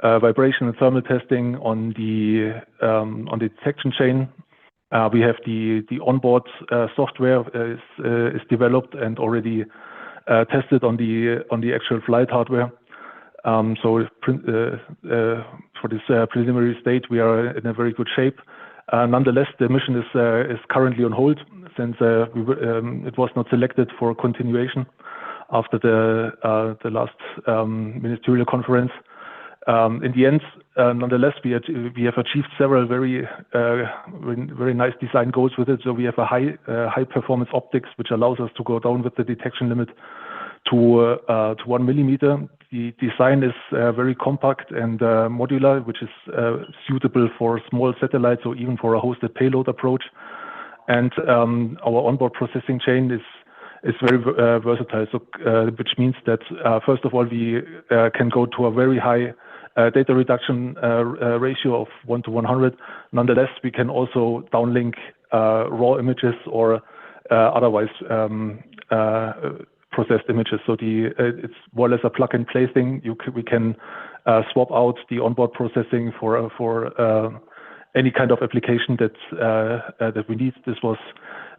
vibration and thermal testing on the detection chain. We have the onboard software is developed and already tested on the actual flight hardware. So for this preliminary state, we are in a very good shape. Nonetheless, the mission is currently on hold since it was not selected for continuation after the last ministerial conference. In the end, nonetheless, we have achieved several very nice design goals with it. So we have a high performance optics, which allows us to go down with the detection limit to 1 millimeter. The design is very compact and modular, which is suitable for small satellites or even for a hosted payload approach. And our onboard processing chain is very versatile. So which means that first of all, we can go to a very high data reduction ratio of 1 to 100. Nonetheless, we can also downlink raw images or otherwise processed images. So it's more or less a plug-and-play thing. We can swap out the onboard processing for any kind of application that we need. This was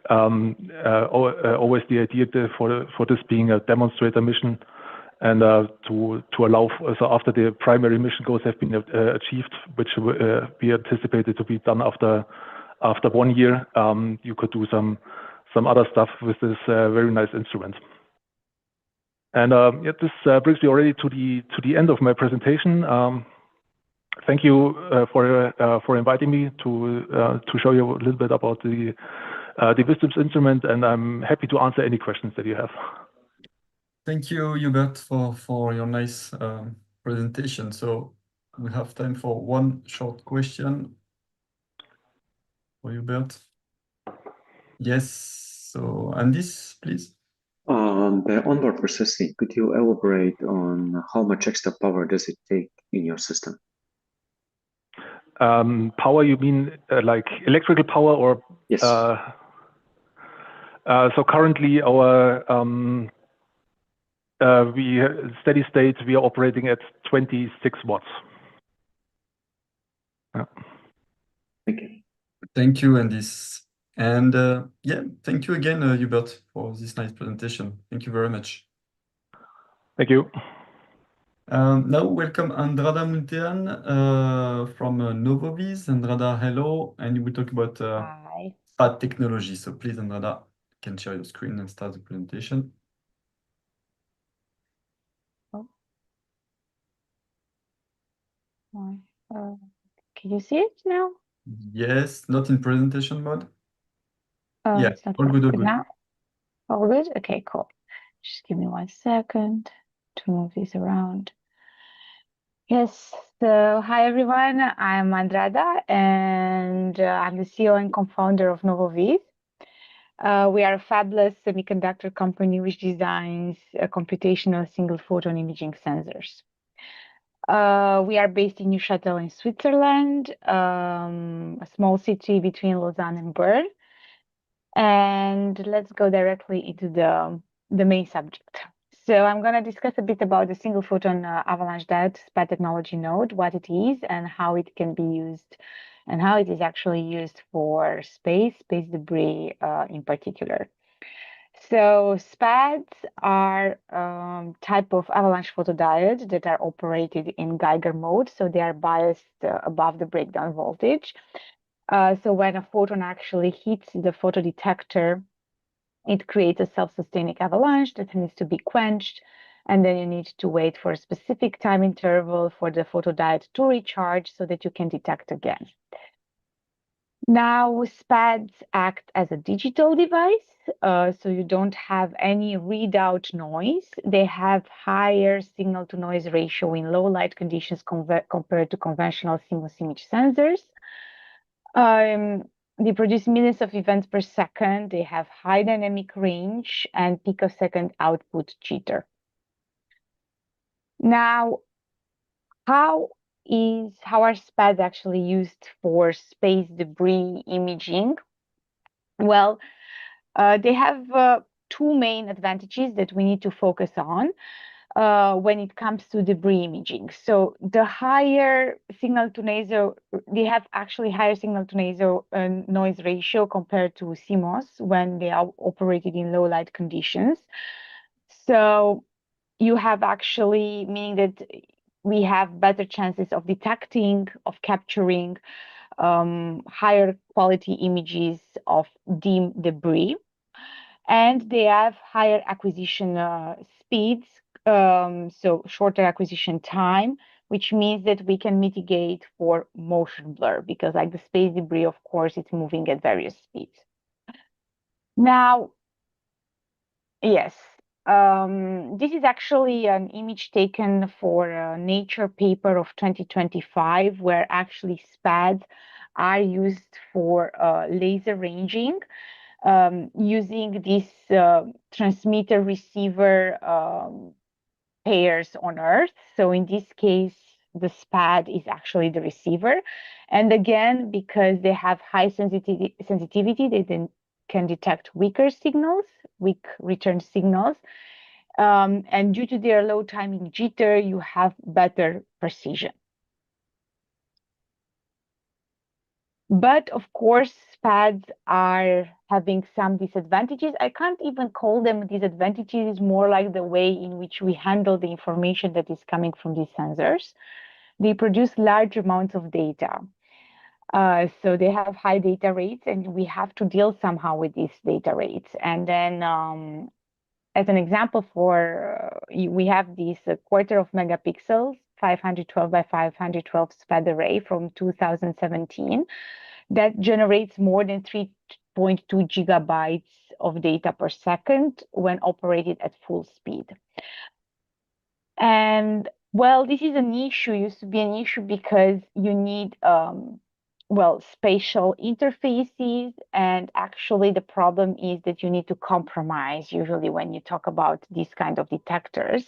always the idea for this being a demonstrator mission. and to allow so after the primary mission goals have been achieved, which we anticipated to be done after 1 year, you could do some other stuff with this very nice instrument. And yeah, this brings me already to the end of my presentation. Thank you for inviting me to show you a little bit about the Wisdom's instrument, and I'm happy to answer any questions that you have. Thank you, Hubert, for your nice presentation. So we have time for one short question for Hubert. Yes. So, Andis, please. The onboard processing, could you elaborate on how much extra power does it take in your system? Power, you mean like electrical power or? Yes. So currently our steady state, we are operating at 26 watts. Yeah. Thank you. Thank you, Andis. And yeah, thank you again, Hubert, for this nice presentation. Thank you very much. Thank you. Now welcome Andrada Muntean from Novovis. Andrada, hello, and we will talk about SPAD technology. So please, Andrada, you can share your screen and start the presentation. Oh. Can you see it now? Yes, not in presentation mode. Yeah, it's not all good, all good. Now? All good? Okay, cool. Just give me 1 second to move this around. Yes, so hi everyone, I'm Andrada and I'm the CEO and co-founder of Novovis. We are a fabless semiconductor company which designs computational single photon imaging sensors. We are based in Neuchâtel in Switzerland, a small city between Lausanne and Bern. And let's go directly into the main subject. So I'm going to discuss a bit about the single photon avalanche diode SPAD technology node, what it is and how it can be used, and how it is actually used for space debris in particular. So SPADs are type of avalanche photodiodes that are operated in Geiger mode. So they are biased above the breakdown voltage. So when a photon actually hits the photodetector, it creates a self-sustaining avalanche that needs to be quenched. And then you need to wait for a specific time interval for the photodiode to recharge so that you can detect again. Now, SPADs act as a digital device, so you don't have any readout noise. They have higher signal-to-noise ratio in low light conditions compared to conventional CMOS image sensors. They produce millions of events per second. They have high dynamic range and picosecond output jitter. Now, how are SPADs actually used for space debris imaging? Well, they have 2 main advantages that we need to focus on when it comes to debris imaging. So the higher signal to noise, they have actually higher signal to noise ratio compared to CMOS when they are operated in low light conditions. So you have actually, meaning that we have better chances of detecting, of capturing higher quality images of dim debris. And they have higher acquisition speeds, so shorter acquisition time, which means that we can mitigate for motion blur because like the space debris, of course, it's moving at various speeds. Now, yes, this is actually an image taken for a Nature paper of 2025, where actually SPADs are used for laser ranging. Using this transmitter receiver pairs on Earth. So in this case, the SPAD is actually the receiver. And again, because they have high sensitivity, they then can detect weaker signals, weak return signals. And due to their low timing jitter, you have better precision. But of course, SPADs are having some disadvantages. I can't even call them disadvantages, it's more like the way in which we handle the information that is coming from these sensors. They produce large amounts of data. So they have high data rates, and we have to deal somehow with these data rates. And then as an example we have this quarter of megapixels, 512 by 512 SPAD array from 2017 that generates more than 3.2 gigabytes of data per second when operated at full speed. And well, this is an issue, used to be an issue because you need spatial interfaces, and actually the problem is that you need to compromise usually when you talk about these kind of detectors.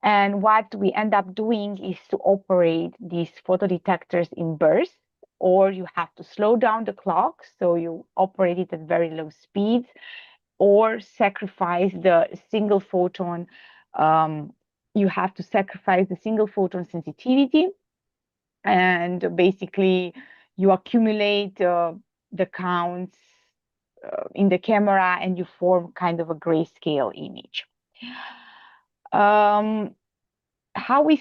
And what we end up doing is to operate these photodetectors in bursts, or you have to slow down the clock, so you operate it at very low speeds, or sacrifice the single photon. You have to sacrifice the single photon sensitivity, and basically you accumulate the counts in the camera, and you form kind of a grayscale image. How we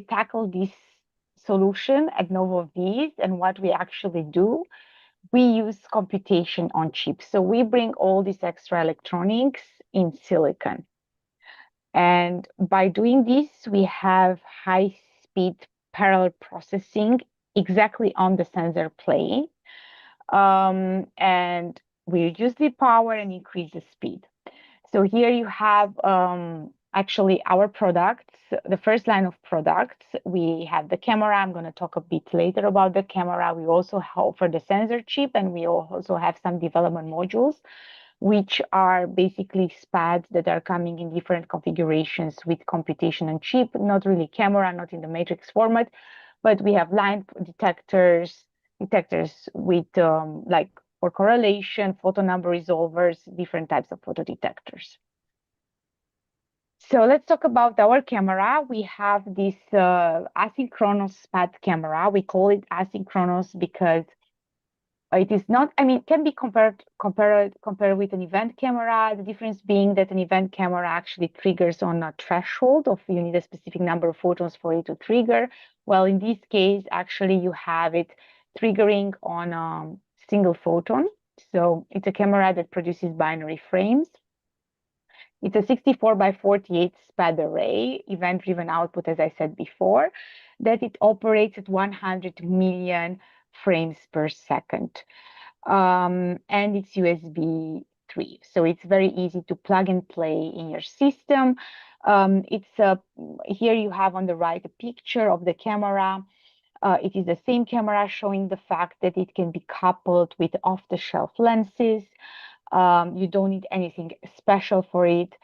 tackle this solution at NovoVis and what we actually do, we use computation on chip. So we bring all these extra electronics in silicon. And by doing this, we have high-speed parallel processing exactly on the sensor plane. And we reduce the power and increase the speed. So here you have actually our products, the first line of products. We have the camera. I'm going to talk a bit later about the camera. We also offer the sensor chip, and we also have some development modules, which are basically SPADs that are coming in different configurations with computation and chip, not really camera, not in the matrix format, but we have line detectors with like for correlation, photo number resolvers, different types of photodetectors. So let's talk about our camera. We have this asynchronous SPAD camera. We call it asynchronous because it is not, I mean, it can be compared with an event camera. The difference being that an event camera actually triggers on a threshold of you need a specific number of photons for it to trigger. Well, in this case, actually, you have it triggering on a single photon. So it's a camera that produces binary frames. It's a 64 by 48 SPAD array, event-driven output, as I said before, that it operates at 100 million frames per second. And it's USB 3. So it's very easy to plug and play in your system. Here you have on the right a picture of the camera. It is the same camera, showing the fact that it can be coupled with off-the-shelf lenses. You don't need anything special for it.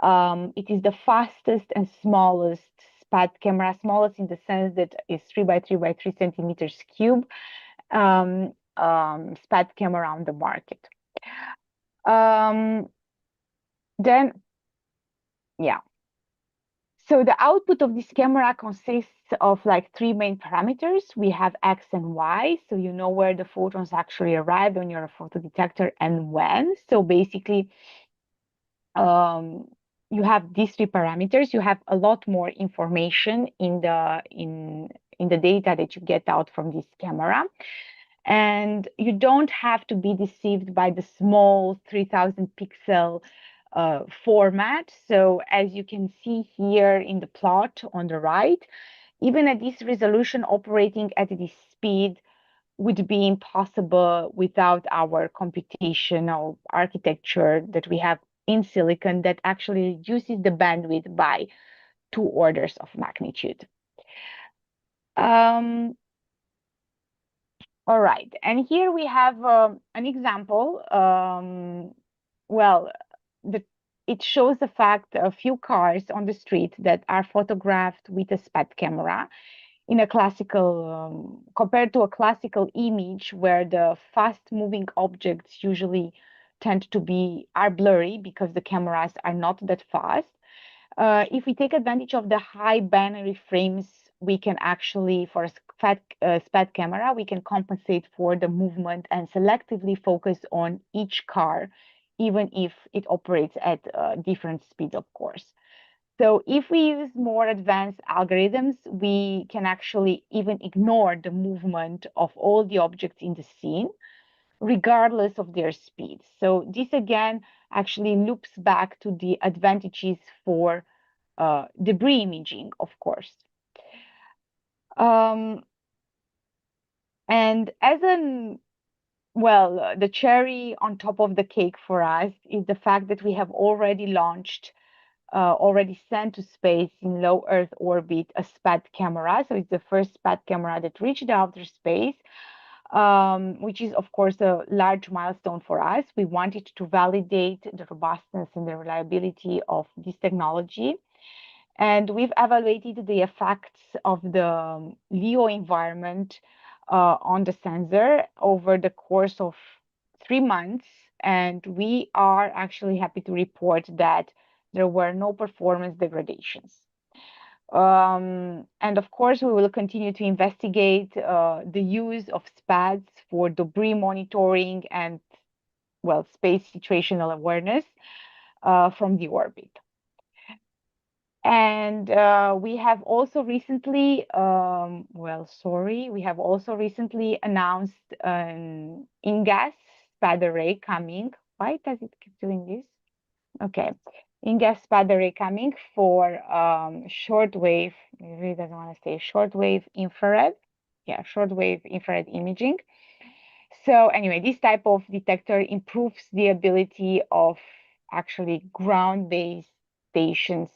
It is the fastest and smallest SPAD camera, smallest in the sense that it's 3 by 3 by 3 centimeters cube SPAD camera on the market. So the output of this camera consists of like 3 main parameters. We have X and Y, so you know where the photons actually arrive on your photodetector and when. So basically, you have these 3 parameters. You have a lot more information in the data that you get out from this camera. And you don't have to be deceived by the small 3000 pixel format. So as you can see here in the plot on the right, even at this resolution, operating at this speed would be impossible without our computational architecture that we have in silicon that actually reduces the bandwidth by 2 orders of magnitude. All right, and here we have an example. It shows the fact a few cars on the street that are photographed with a SPAD camera in a classical, compared to a classical image where the fast-moving objects usually tend to are blurry because the cameras are not that fast. If we take advantage of the high binary frames, we can actually, for SPAD camera, we can compensate for the movement and selectively focus on each car, even if it operates at different speeds, of course. So if we use more advanced algorithms, we can actually even ignore the movement of all the objects in the scene, regardless of their speed. So this again actually loops back to the advantages for debris imaging, of course. And as the cherry on top of the cake for us is the fact that we have already launched, already sent to space in low Earth orbit a SPAD camera. So it's the first SPAD camera that reached outer space, which is, of course, a large milestone for us. We wanted to validate the robustness and the reliability of this technology. And we've evaluated the effects of the LEO environment on the sensor over the course of 3 months. And we are actually happy to report that there were no performance degradations. And of course, we will continue to investigate the use of SPADs for debris monitoring and, space situational awareness from the orbit. And we have also recently, we have also recently announced an in-gas SPAD array coming. Why does it keep doing this? Okay, in-gas SPAD array coming for shortwave. It really doesn't want to say shortwave infrared. Yeah, shortwave infrared imaging. So anyway, this type of detector improves the ability of actually ground-based stations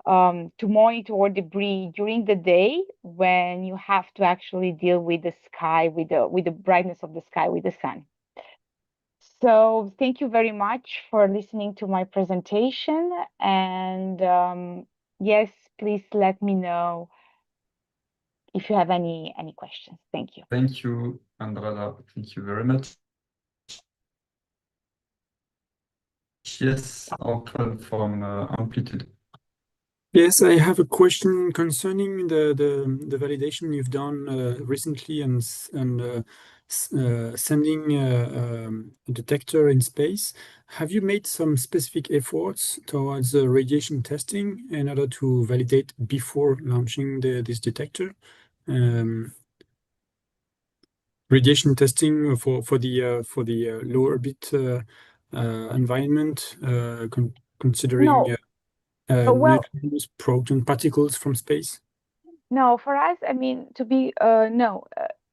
to monitor debris during the day when you have to actually deal with the sky, with the brightness of the sky, with the sun. So thank you very much for listening to my presentation. And yes, please let me know if you have any questions. Thank you. Thank you, Andrada. Thank you very much. Yes, Optronik from Amplitude. Yes, I have a question concerning the validation you've done recently and sending a detector in space. Have you made some specific efforts towards radiation testing in order to validate before launching this detector? Radiation testing for the low orbit environment, considering No. neutrinos, proton particles from space? No, for us, I mean,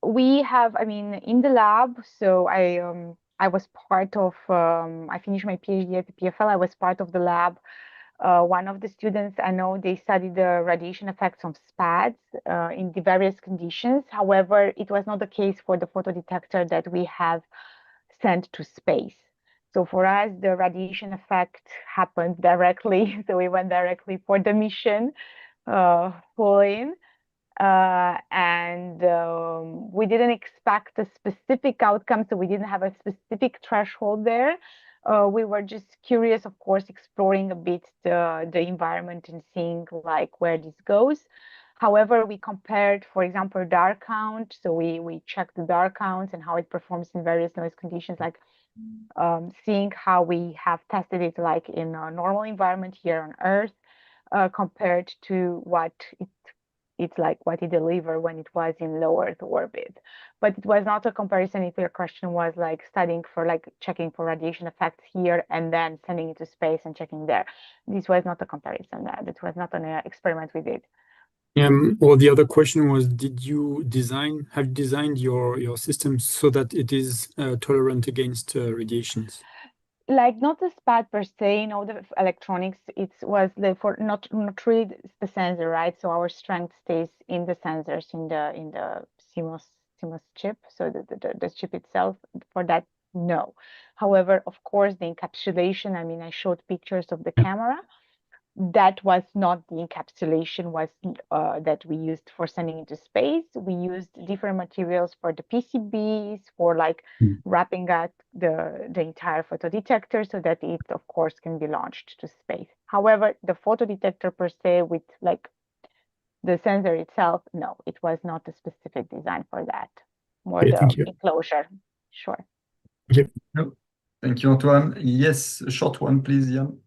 we have, I mean, in the lab. So I was part of. I finished my PhD at the PFL. I was part of the lab. One of the students, I know, they studied the radiation effects of SPADs in the various conditions. However, it was not the case for the photodetector that we have sent to space. So for us, the radiation effect happened directly. So we went directly for the mission, full in. And we didn't expect a specific outcome, so we didn't have a specific threshold there. We were just curious, of course, exploring a bit the environment and seeing like where this goes. However, we compared, for example, dark count. So we checked the dark counts and how it performs in various noise conditions, like seeing how we have tested it like in a normal environment here on Earth, compared to what it's like what it delivered when it was in low Earth orbit. But it was not a comparison if your question was like studying for like checking for radiation effects here and then sending it to space and checking there. This was not a comparison. That was not an experiment we did. Or the other question was, have you designed your system so that it is tolerant against radiations? Like not the SPAD per se, the electronics, it was for not really the sensor, right? So our strength stays in the sensors, in the CMOS chip. So the chip itself, for that, no. However, of course, the encapsulation, I mean, I showed pictures of the camera. That was not the encapsulation that we used for sending into space. We used different materials for the PCBs, for like wrapping up the entire photodetector so that it, of course, can be launched to space. However, the photodetector per se, with like the sensor itself, no, it was not a specific design for that. More Okay, the thank you. enclosure. Sure. No. Thank you, Antoine. Yes, a short one, please, Jan.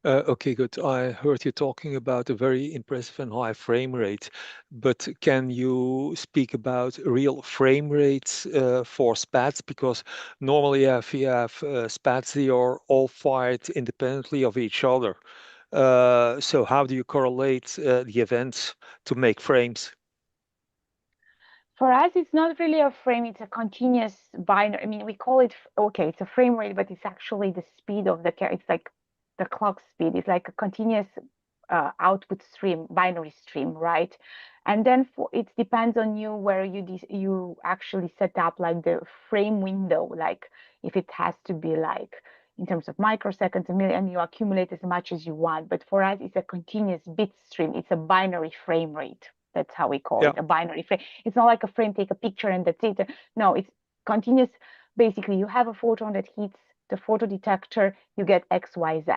Okay, good. I heard you talking about a very impressive and high frame rate, but can you speak about real frame rates for SPADs? Because normally if you have SPADs, they are all fired independently of each other. So how do you correlate the events to make frames? For us, it's not really a frame, it's a continuous binary. I mean, we call it, okay, it's a frame rate, but it's actually the speed of the, it's like the clock speed. It's like a continuous output stream, binary stream, right? And then it depends on you where you actually set up like the frame window, like if it has to be like in terms of microseconds, a million, you accumulate as much as you want. But for us, it's a continuous bit stream. It's a binary frame rate. That's how we call it, a binary frame. It's not like a frame, take a picture and that's it. No, it's continuous. Basically, you have a photon that hits the photo detector, you get X, Y, Z.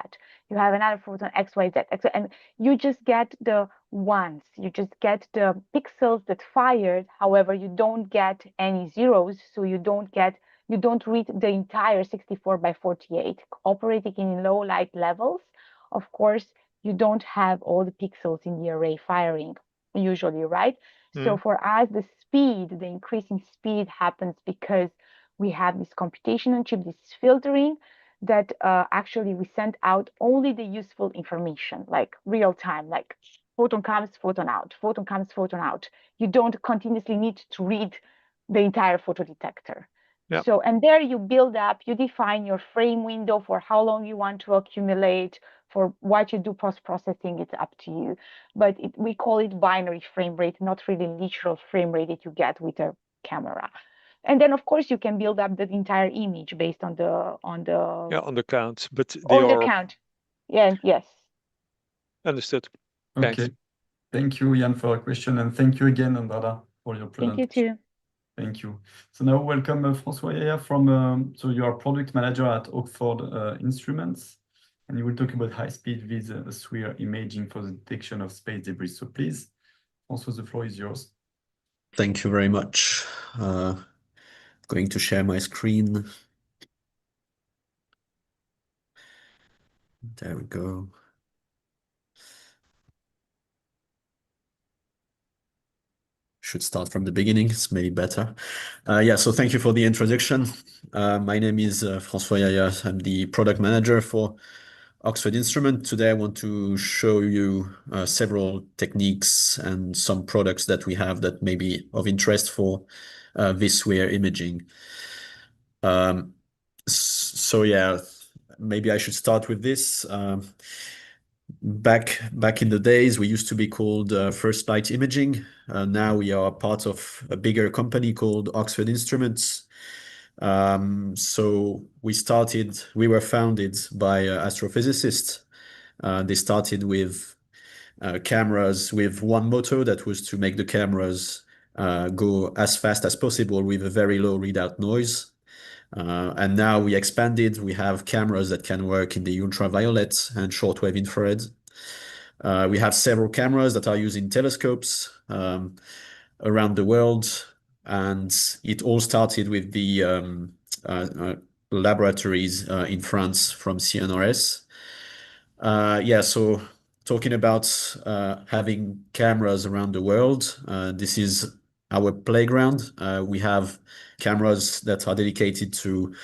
You have another photon, X, Y, Z, X, and you just get the ones. You just get the pixels that fired. However, you don't get any zeros, so you don't read the entire 64 by 48. Operating in low light levels, of course, you don't have all the pixels in the array firing usually, right? So for us, the increasing speed happens because we have this computation on chip, this filtering that actually we send out only the useful information, like real time, like photon comes, photon out, photon comes, photon out. You don't continuously need to read the entire photo detector. So, and there you build up, you define your frame window for how long you want to accumulate, for what you do post-processing, it's up to you. But we call it binary frame rate, not really literal frame rate that you get with a camera. And then, of course, you can build up the entire image based on the on the count, but they on the are count. Yeah, yes. Understood. Okay. Thanks. Thank you, Jan, for your question, and thank you again, Andrada, for your presentation. Thank you too. Thank you. So now welcome François Yaya from, so you are product manager at Oxford Instruments, and you will talk about high-speed with SWIR imaging for the detection of space debris. So please, François, the floor is yours. Thank you very much. Going to share my screen. There we go. Should start from the beginning, it's maybe better. Yeah, so thank you for the introduction. My name is François Yaya. I'm the product manager for Oxford Instrument. Today I want to show you several techniques and some products that we have that may be of interest for SWIR imaging. So yeah, maybe I should start with this. Back in the days, we used to be called First Light Imaging. Now we are part of a bigger company called Oxford Instruments. So we were founded by astrophysicists. They started with cameras with one motto, that was to make the cameras go as fast as possible with a very low readout noise. And now we expanded. We have cameras that can work in the ultraviolet and shortwave infrared. We have several cameras that are using telescopes around the world. And it all started with the laboratories in France from CNRS. Yeah, so talking about having cameras around the world, this is our playground. We have cameras that are dedicated to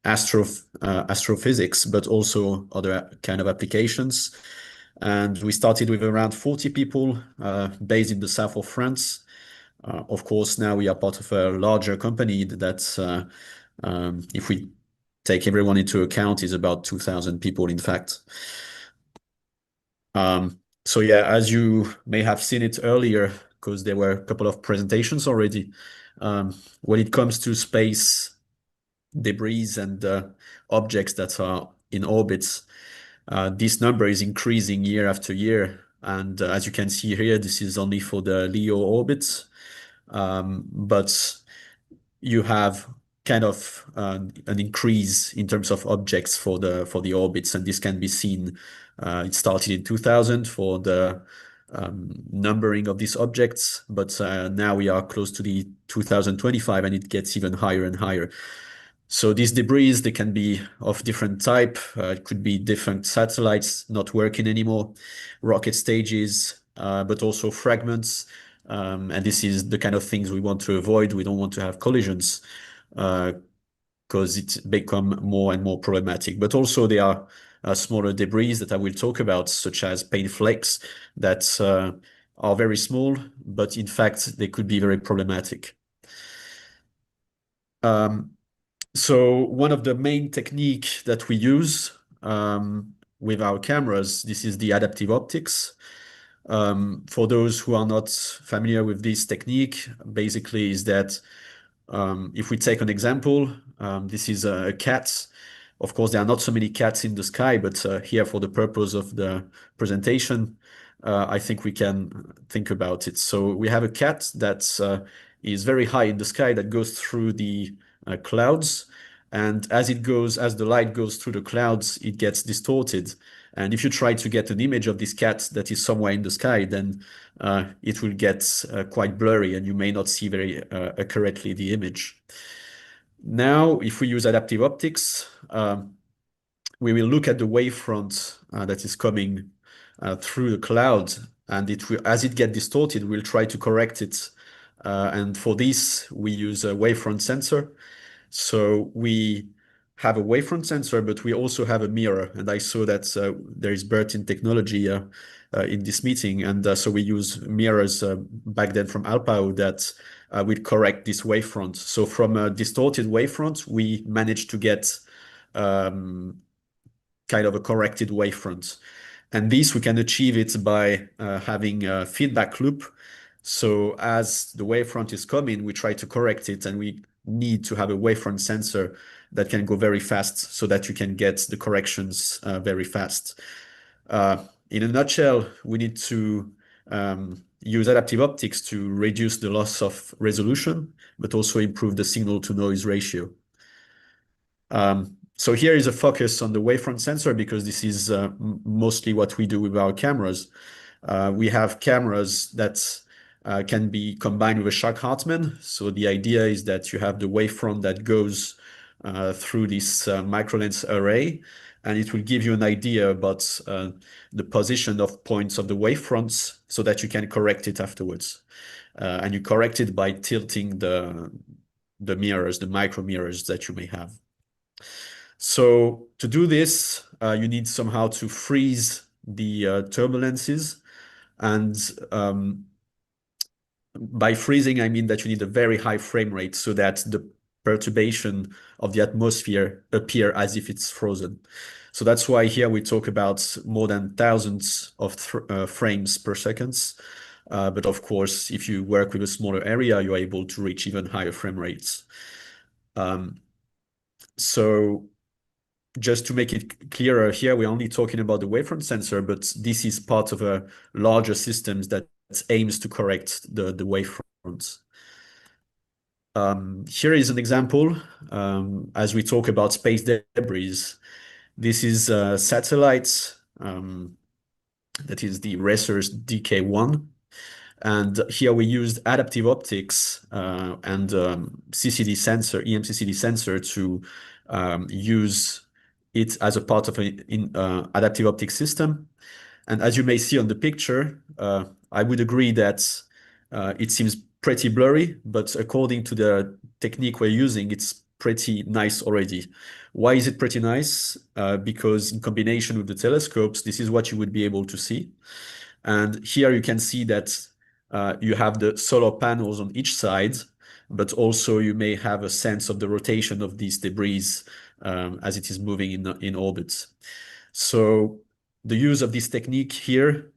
astrophysics, but also other kind of applications. And we started with around 40 people based in the south of France. Of course, now we are part of a larger company that, if we take everyone into account, is about 2,000 people, in fact. So yeah, as you may have seen it earlier, because there were a couple of presentations already, when it comes to space debris and objects that are in orbits, this number is increasing year after year. And as you can see here, this is only for the LEO orbits. But you have kind of an increase in terms of objects for the orbits, and this can be seen. It started in 2000 for the numbering of these objects, but now we are close to the 2025 and it gets even higher and higher. So these debris, they can be of different type. It could be different satellites not working anymore, rocket stages, but also fragments. And this is the kind of things we want to avoid. We don't want to have collisions because it's become more and more problematic. But also there are smaller debris that I will talk about, such as paint flakes that are very small, but in fact, they could be very problematic. So one of the main technique that we use with our cameras, this is the adaptive optics. For those who are not familiar with this technique, basically is that if we take an example, this is a cat. Of course, there are not so many cats in the sky, but here for the purpose of the presentation, I think we can think about it. So we have a cat that is very high in the sky that goes through the clouds. And as the light goes through the clouds, it gets distorted. And if you try to get an image of this cat that is somewhere in the sky, then it will get quite blurry and you may not see very accurately the image. Now, if we use adaptive optics, we will look at the wavefront that is coming through the cloud, and as it gets distorted, we'll try to correct it. And for this, we use a wavefront sensor. So we have a wavefront sensor, but we also have a mirror. And I saw that there is built-in technology in this meeting. And so we use mirrors back then from Alpao that will correct this wavefront. So from a distorted wavefront, we managed to get kind of a corrected wavefront. And this we can achieve it by having a feedback loop. So as the wavefront is coming, we try to correct it, and we need to have a wavefront sensor that can go very fast so that you can get the corrections very fast. In a nutshell, we need to use adaptive optics to reduce the loss of resolution, but also improve the signal to noise ratio. So here is a focus on the wavefront sensor because this is mostly what we do with our cameras. We have cameras that can be combined with a Shark-Hartmann. So the idea is that you have the wavefront that goes through this microlens array, and it will give you an idea about the position of points of the wavefronts so that you can correct it afterwards. And you correct it by tilting the mirrors, the micro mirrors that you may have. So to do this, you need somehow to freeze the turbulences. And by freezing, I mean that you need a very high frame rate so that the perturbation of the atmosphere appear as if it's frozen. So that's why here we talk about more than thousands of frames per second. But of course, if you work with a smaller area, you're able to reach even higher frame rates. So just to make it clearer here, we're only talking about the wavefront sensor, but this is part of a larger system that aims to correct the wavefronts. Here is an example as we talk about space debris. This is a satellite that is the Racers DK1. And here we used adaptive optics and CCD sensor, EMCCD sensor to use it as a part of an adaptive optics system. And as you may see on the picture, I would agree that it seems pretty blurry, but according to the technique we're using, it's pretty nice already. Why is it pretty nice? Because in combination with the telescopes, this is what you would be able to see. And here you can see that you have the solar panels on each side, but also you may have a sense of the rotation of these debris as it is moving in orbit. So the use of this technique here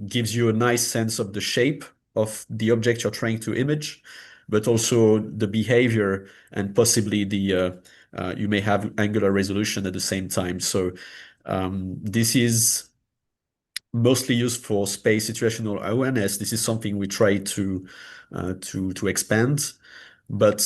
gives you a nice sense of the shape of the object you're trying to image, but also the behavior and possibly the you may have angular resolution at the same time. So this is mostly used for space situational awareness. This is something we try to expand. But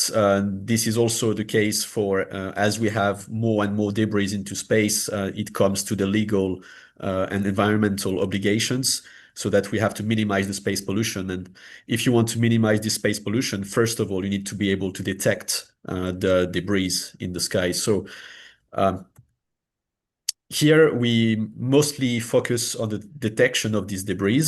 this is also the case for as we have more and more debris into space, it comes to the legal and environmental obligations. so that we have to minimize the space pollution. And if you want to minimize the space pollution, first of all, you need to be able to detect the debris in the sky. So here we mostly focus on the detection of these debris.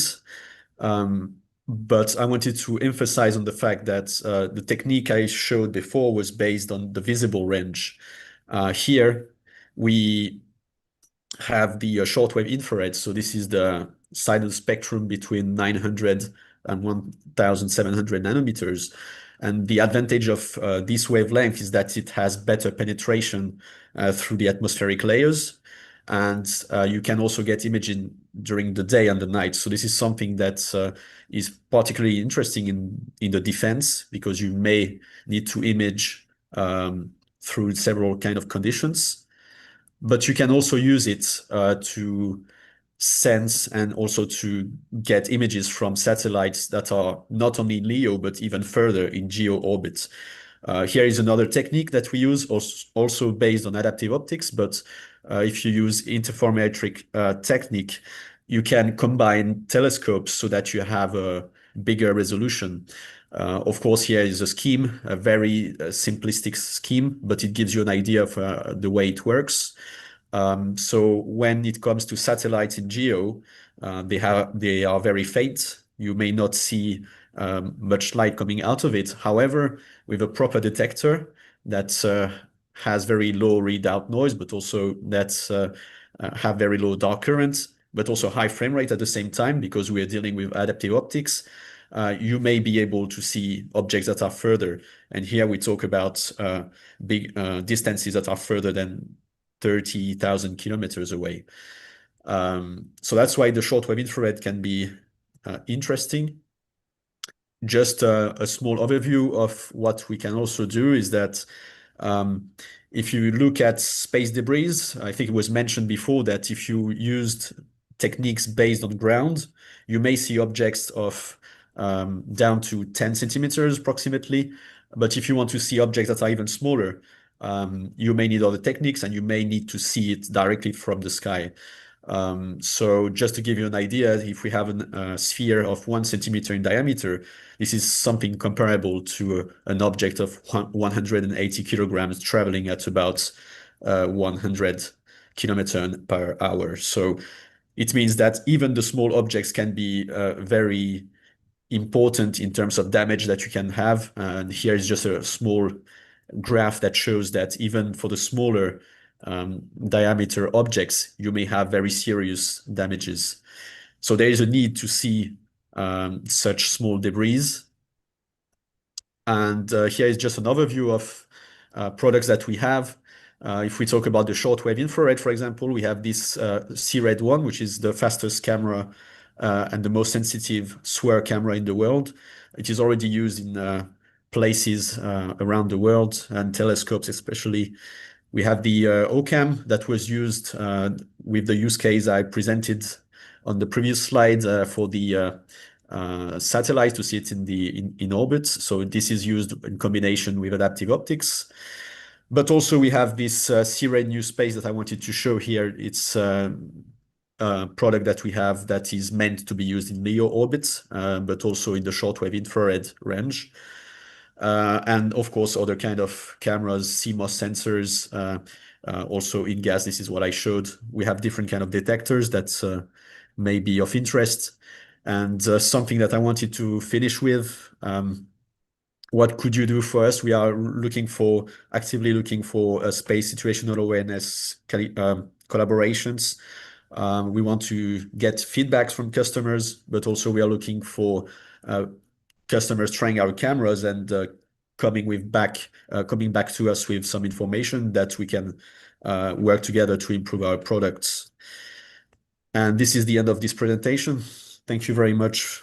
But I wanted to emphasize on the fact that the technique I showed before was based on the visible range. Here we have the shortwave infrared. So this is the silent spectrum between 900 and 1700 nanometers. And the advantage of this wavelength is that it has better penetration through the atmospheric layers. And you can also get imaging during the day and the night. So this is something that is particularly interesting in the defense, because you may need to image through several kind of conditions. But you can also use it to sense and also to get images from satellites that are not only in LEO, but even further in geo orbit. Here is another technique that we use, also based on adaptive optics, but if you use interferometric technique, you can combine telescopes so that you have a bigger resolution. Of course, here is a scheme, a very simplistic scheme, but it gives you an idea of the way it works. So when it comes to satellites in geo, they are very faint. You may not see much light coming out of it. However, with a proper detector that has very low readout noise, but also that have very low dark currents, but also high frame rate at the same time, because we are dealing with adaptive optics, you may be able to see objects that are further. And here we talk about big distances that are further than 30,000 kilometers away. So that's why the shortwave infrared can be interesting. Just a small overview of what we can also do is that if you look at space debris, I think it was mentioned before that if you used techniques based on ground, you may see objects of down to 10 centimeters approximately. But if you want to see objects that are even smaller, you may need other techniques, and you may need to see it directly from the sky. So just to give you an idea, if we have a sphere of 1 centimeter in diameter, this is something comparable to an object of 180 kilograms traveling at about 100 kilometers per hour. So it means that even the small objects can be very important in terms of damage that you can have. And here is just a small graph that shows that even for the smaller diameter objects, you may have very serious damages. So there is a need to see such small debris. And here is just an overview of products that we have. If we talk about the shortwave infrared, for example, we have this C-RED one, which is the fastest camera and the most sensitive SWIR camera in the world. It is already used in places around the world, and telescopes especially. We have the OCAM that was used with the use case I presented on the previous slide for the satellite to see it in orbit. So this is used in combination with adaptive optics. But also we have this C-RED new space that I wanted to show here. It's a product that we have that is meant to be used in LEO orbits, but also in the shortwave infrared range. And of course, other kind of cameras, CMOS sensors, also in gas. This is what I showed. We have different kind of detectors that may be of interest. And something that I wanted to finish with, what could you do for us? We are actively looking for space situational awareness collaborations. We want to get feedbacks from customers, but also we are looking for customers trying our cameras and coming back to us with some information that we can work together to improve our products. And this is the end of this presentation. Thank you very much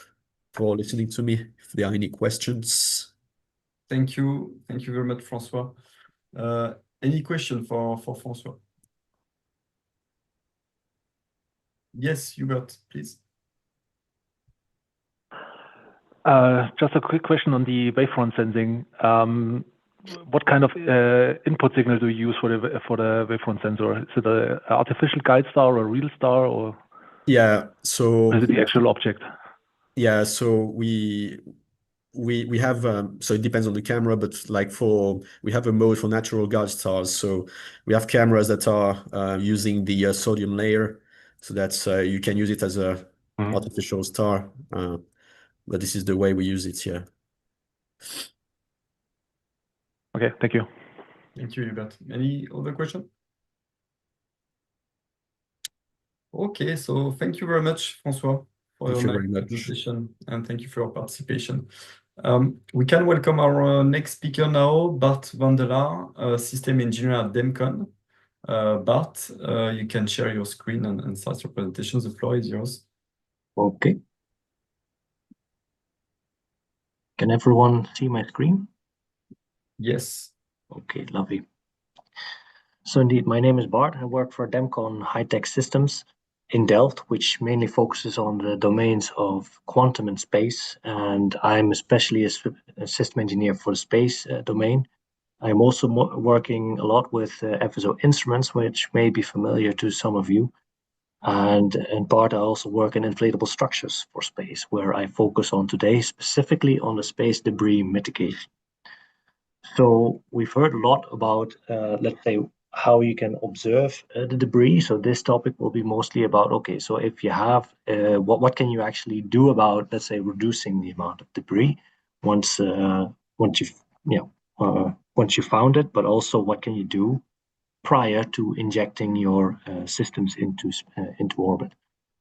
for listening to me. If there are any questions. Thank you. Thank you very much, François. Any question for François? Yes, Hubert, please. Just a quick question on the wavefront sensing. What kind of input signal do you use for the wavefront sensor? Is it an artificial guide star or a real star, or? Yeah. So is it the actual object? yeah. So we have so it depends on the camera, but like we have a mode for natural gas stars. So we have cameras that are using the sodium layer, so that's you can use it as a artificial star. But this is the way we use it. Yeah. Okay, thank you. Thank you, Hubert. Any other question? Okay, so thank you very much, François, for Thank your you nice very much. presentation, and thank you for your participation. We can welcome our next speaker now, Bart van der Laar, system engineer at Demcon. Bart, you can share your screen and start your presentation. The floor is yours. Okay. Can everyone see my screen? Yes. Okay, lovely. So indeed, my name is Bart. I work for Demcon High-Tech Systems in Delft, which mainly focuses on the domains of quantum and space. And I'm especially a system engineer for the space domain. I'm also working a lot with FSO instruments, which may be familiar to some of you. And in part, I also work in inflatable structures for space, where I focus on today specifically on the space debris mitigation. So we've heard a lot about, let's say, how you can observe the debris. So this topic will be mostly about, okay, so if you have, what can you actually do about, let's say, reducing the amount of debris once you found it, but also what can you do prior to injecting your systems into orbit.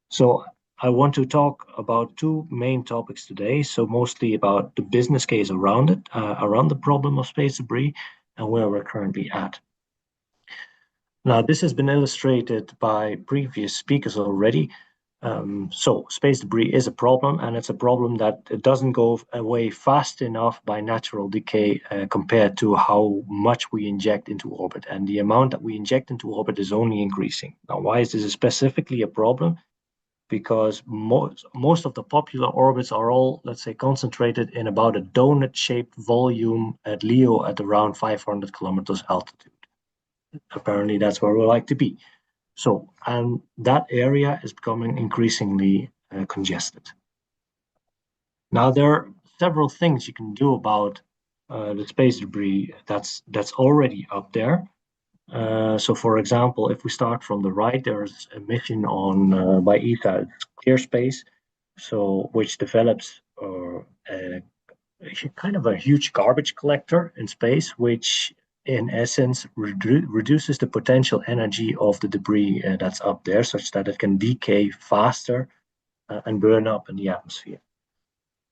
So I want to talk about two main topics today. So mostly about the business case around it, around the problem of space debris, and where we're currently at. Now, this has been illustrated by previous speakers already. So space debris is a problem, and it's a problem that it doesn't go away fast enough by natural decay compared to how much we inject into orbit. And the amount that we inject into orbit is only increasing. Now, why is this specifically a problem? Because most of the popular orbits are all, let's say, concentrated in about a donut-shaped volume at LEO at around 500 kilometers altitude. Apparently, that's where we like to be. So, and that area is becoming increasingly congested. Now, there are several things you can do about the space debris that's already up there. So, for example, if we start from the right, there's a mission on by ESA, ClearSpace, so which develops kind of a huge garbage collector in space, which in essence reduces the potential energy of the debris that's up there, such that it can decay faster and burn up in the atmosphere.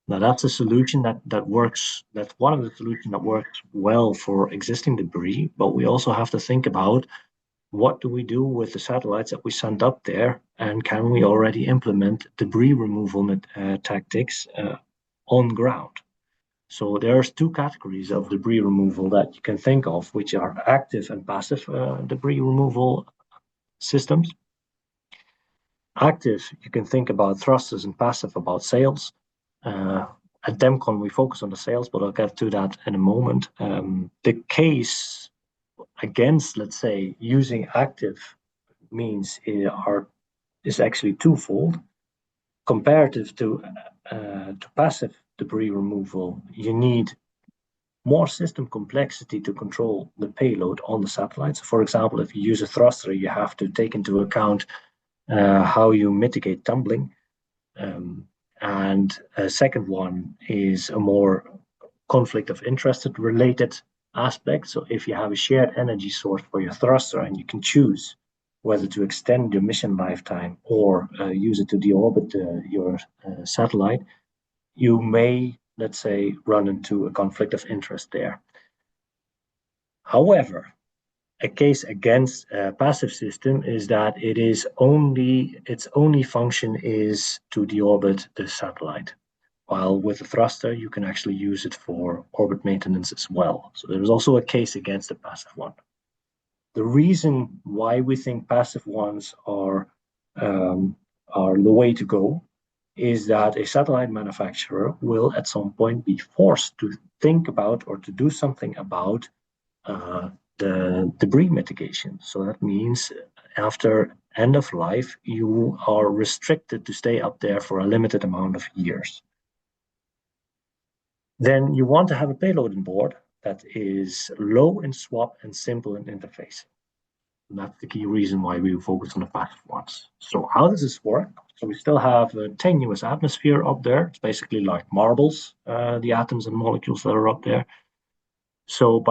Now that's a solution that works. That's one of the solutions that works well for existing debris, but we also have to think about what do we do with the satellites that we send up there, and can we already implement debris removal tactics on ground? So there's two categories of debris removal that you can think of, which are active and passive debris removal systems. Active, you can think about thrusters, and passive about sails. At Demcon, we focus on the sails, but I'll get to that in a moment. The case against, let's say, using active means is actually twofold. Comparative to passive debris removal, you need more system complexity to control the payload on the satellites. For example, if you use a thruster, you have to take into account how you mitigate tumbling. And a second one is a more conflict of interest related aspect. So if you have a shared energy source for your thruster and you can choose whether to extend your mission lifetime or use it to deorbit your satellite, you may, let's say, run into a conflict of interest there. However, a case against a passive system is that its only function is to deorbit the satellite. While with a thruster, you can actually use it for orbit maintenance as well. So there's also a case against the passive one. The reason why we think passive ones are the way to go is that a satellite manufacturer will at some point be forced to think about or to do something about the debris mitigation. So that means after end of life, you are restricted to stay up there for a limited amount of years. Then you want to have a payload on board that is low in swap and simple in interface. And that's the key reason why we focus on the passive ones. So how does this work? So we still have a tenuous atmosphere up there. It's basically like marbles, the atoms and molecules that are up there. So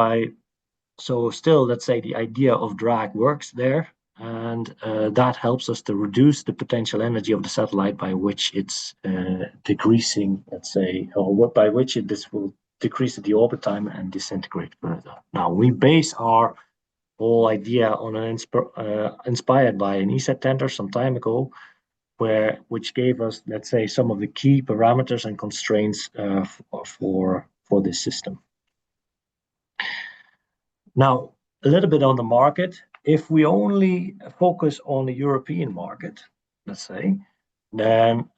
still, let's say the idea of drag works there, and that helps us to reduce the potential energy of the satellite by which it's decreasing, let's say, or by which this will decrease the orbit time and disintegrate further. Now, we base our whole idea on inspired by an ESA tender some time ago, which gave us, let's say, some of the key parameters and constraints for this system. Now, a little bit on the market. If we only focus on the European market, let's say, then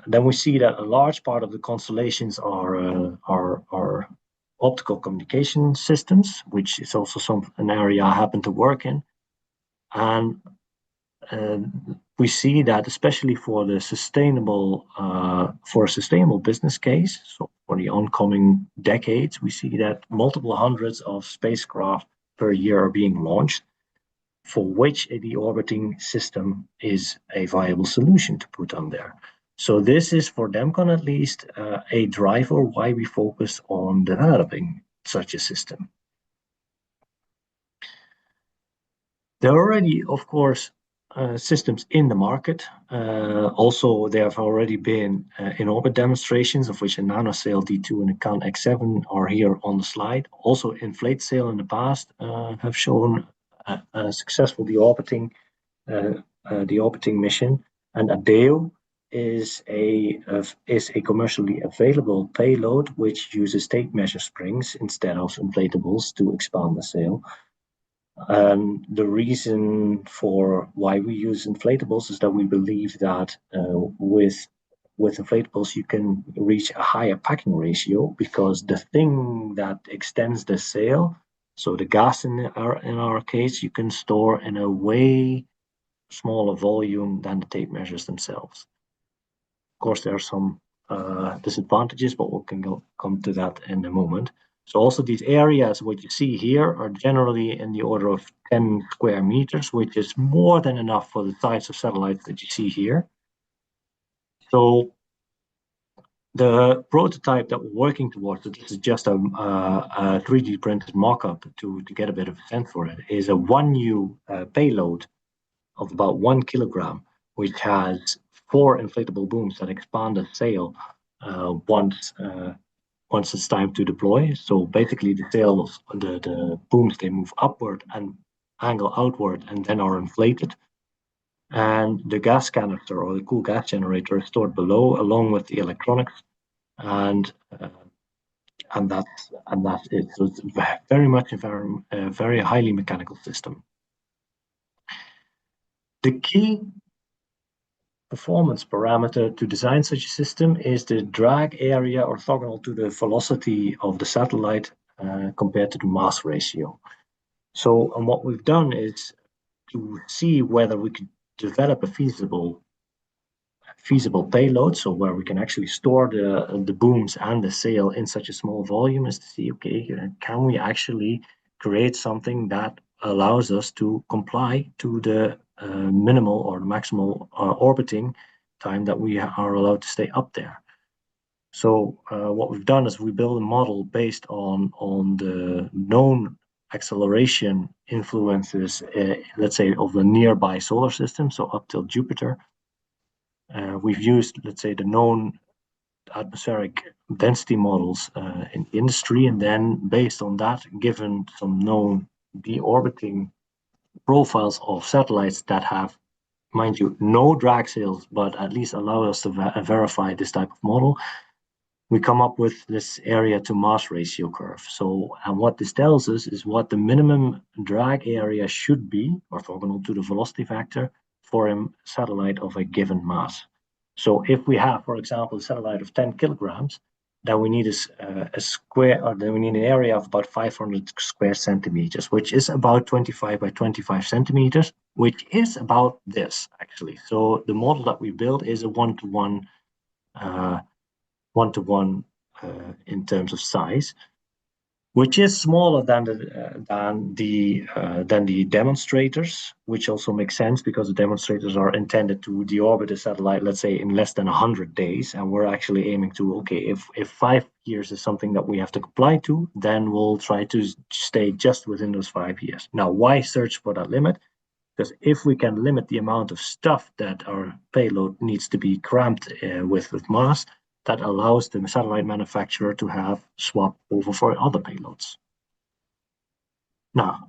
we see that a large part of the constellations are optical communication systems, which is also an area I happen to work in. And we see that especially for the sustainable business case, so for the oncoming decades, we see that multiple hundreds of spacecraft per year are being launched, for which a deorbiting system is a viable solution to put on there. So this is, for DEMCON at least, a driver why we focus on developing such a system. There are already, of course, systems in the market. Also, there have already been in-orbit demonstrations, of which a NanoSail D2 and a CAN X7 are here on the slide. Also, InflateSail in the past have shown a successful deorbiting mission, and ADEO is a commercially available payload which uses tape measure springs instead of inflatables to expand the sail. The reason for why we use inflatables is that we believe that with inflatables you can reach a higher packing ratio, because the thing that extends the sail, so the gas in our case, you can store in a way smaller volume than the tape measures themselves. Of course, there are some disadvantages, but we can come to that in a moment. So also these areas, what you see here, are generally in the order of 10 square meters, which is more than enough for the size of satellites that you see here. So the prototype that we're working towards, this is just a 3D printed mock-up to get a bit of a sense for it, is a 1U payload of about 1 kilogram, which has 4 inflatable booms that expand the sail once it's time to deploy. So basically the sails, the booms, they move upward and angle outward and then are inflated. And the gas canister or the cool gas generator is stored below along with the electronics. And that's it. So it's very much a very highly mechanical system. The key performance parameter to design such a system is the drag area orthogonal to the velocity of the satellite compared to the mass ratio. So, and what we've done is to see whether we could develop a feasible payload, so where we can actually store the booms and the sail in such a small volume, is to see, okay, can we actually create something that allows us to comply to the minimal or maximal orbiting time that we are allowed to stay up there. So what we've done is we build a model based on the known acceleration influences, let's say, of the nearby solar system, so up till Jupiter. We've used, let's say, the known atmospheric density models in industry, and then based on that, given some known deorbiting profiles of satellites that have, mind you, no drag sails, but at least allow us to verify this type of model, we come up with this area to mass ratio curve. So, and what this tells us is what the minimum drag area should be, orthogonal to the velocity vector, for a satellite of a given mass. So if we have, for example, a satellite of 10 kilograms, then we need a square, or then we need an area of about 500 square centimeters, which is about 25 by 25 centimeters, which is about this actually. So the model that we built is a one-to-one in terms of size, which is smaller than the demonstrators, which also makes sense because the demonstrators are intended to deorbit a satellite, let's say, in less than 100 days, and we're actually aiming to, okay, if 5 years is something that we have to comply to, then we'll try to stay just within those 5 years. Now, why search for that limit? Because if we can limit the amount of stuff that our payload needs to be cramped with mass, that allows the satellite manufacturer to have swap over for other payloads. Now,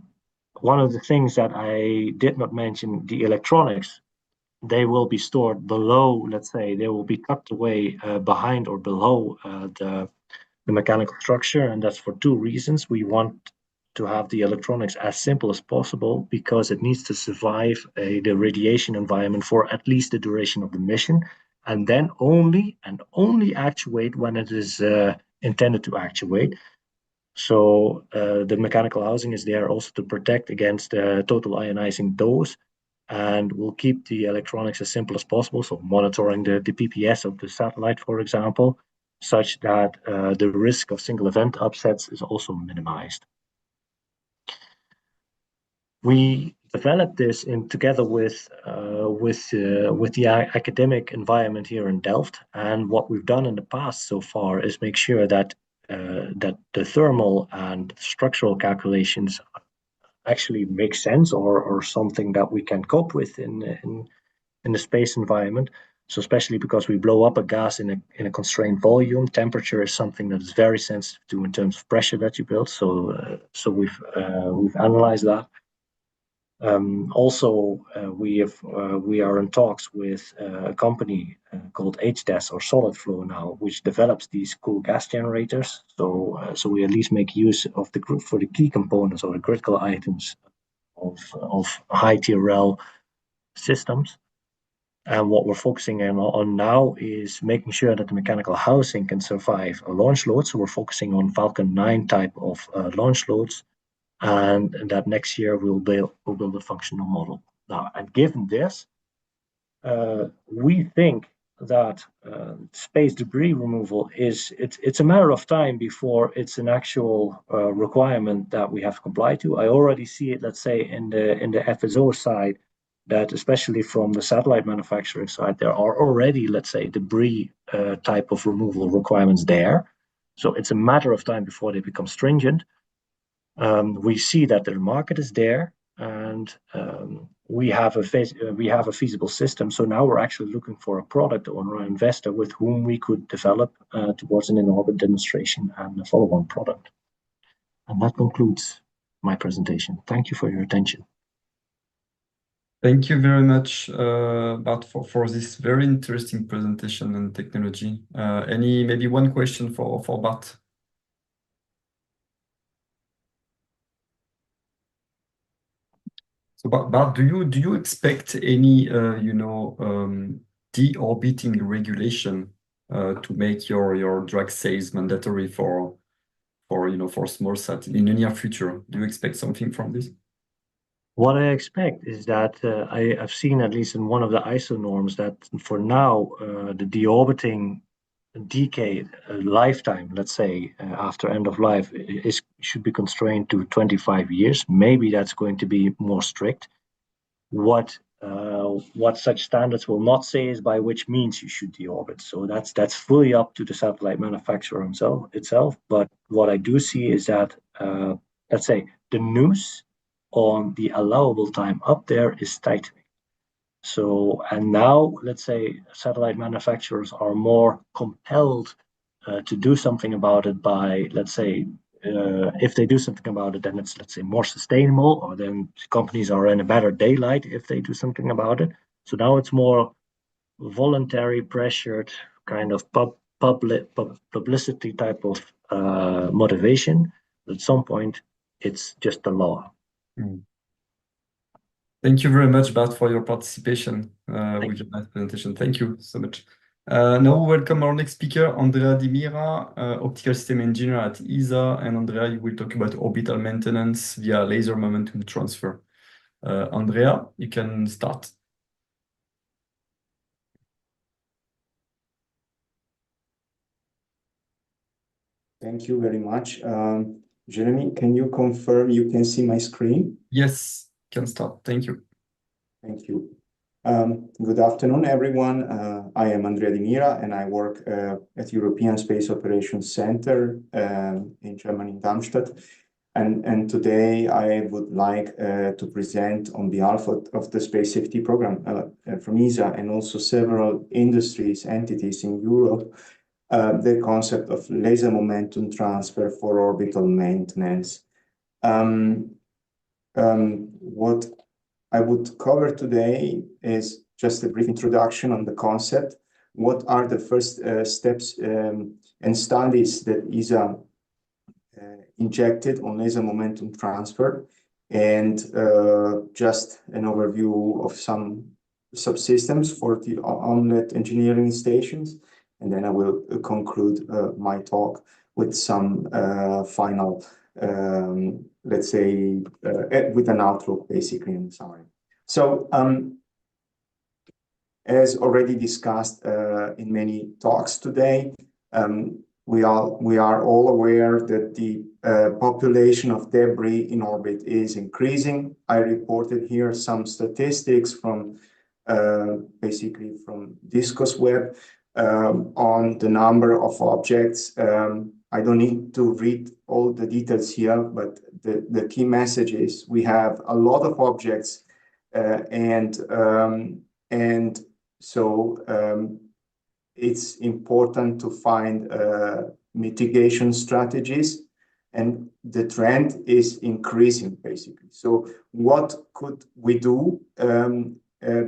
one of the things that I did not mention, the electronics, they will be stored below, let's say, they will be tucked away behind or below the mechanical structure, and that's for two reasons. We want to have the electronics as simple as possible because it needs to survive the radiation environment for at least the duration of the mission, and then only actuate when it is intended to actuate. So the mechanical housing is there also to protect against total ionizing dose, and we'll keep the electronics as simple as possible. So monitoring the PPS of the satellite, for example, such that the risk of single event upsets is also minimized. We developed this together with the academic environment here in Delft, and what we've done in the past so far is make sure that that the thermal and structural calculations actually make sense or something that we can cope with in the space environment. So especially because we blow up a gas in a constrained volume, temperature is something that is very sensitive to in terms of pressure that you build. So we've analyzed that. We are in talks with a company called HDES or Solid Flow now, which develops these cool gas generators. So we at least make use of the group for the key components or the critical items of high TRL systems. And what we're focusing on now is making sure that the mechanical housing can survive a launch load. So we're focusing on Falcon 9 type of launch loads, and that next year we'll build a functional model. Now, and given this, we think that space debris removal it's a matter of time before it's an actual requirement that we have to comply to. I already see it, let's say, in the FSO side, that especially from the satellite manufacturing side, there are already, let's say, debris type of removal requirements there. So it's a matter of time before they become stringent. We see that the market is there, and we have a feasible system. So now we're actually looking for a product owner or investor with whom we could develop towards an in-orbit demonstration and a follow-on product. And that concludes my presentation. Thank you for your attention. Thank you very much, Bart, for this very interesting presentation on technology. Maybe one question for Bart? So, Bart, do you expect any deorbiting regulation to make your drug sales mandatory for small sat in the near future? Do you expect something from this? What I expect is that I've seen, at least in one of the ISO norms, that for now the deorbiting decade lifetime, let's say after end of life, should be constrained to 25 years. Maybe that's going to be more strict. What such standards will not say is by which means you should deorbit. So that's fully up to the satellite manufacturer itself. But what I do see is that let's say the noose on the allowable time up there is tightening. So, and now let's say satellite manufacturers are more compelled to do something about it by, let's say, if they do something about it, then it's, let's say, more sustainable, or then companies are in a better daylight if they do something about it. So now it's more voluntary, pressured kind of publicity type of motivation. At some point, it's just the law. Thank you very much, Bart, for your participation with your presentation. Thank you so much. Now we welcome our next speaker, Andrea Di Mira, optical system engineer at ESA. And Andrea, you will talk about orbital maintenance via laser momentum transfer. Andrea, you can start. Thank you very much. Jeremy, can you confirm you can see my screen? Yes, can start. Thank you. Thank you. Good afternoon, everyone. I am Andrea Di Mira, and I work at European Space Operations Center in Germany, in Darmstadt. And today I would like to present on behalf of the Space Safety Program from ESA and also several industries, entities in Europe, the concept of laser momentum transfer for orbital maintenance. What I would cover today is just a brief introduction on the concept. What are the first steps and studies that ESA injected on laser momentum transfer, and just an overview of some subsystems for the on-net engineering stations. And then I will conclude my talk with some final, let's say, with an outlook, basically, in summary. So, as already discussed in many talks today, we are all aware that the population of debris in orbit is increasing. I reported here some statistics from basically from DiscusWeb on the number of objects. I don't need to read all the details here, but the key message is we have a lot of objects, and so it's important to find mitigation strategies, and the trend is increasing, basically. So what could we do?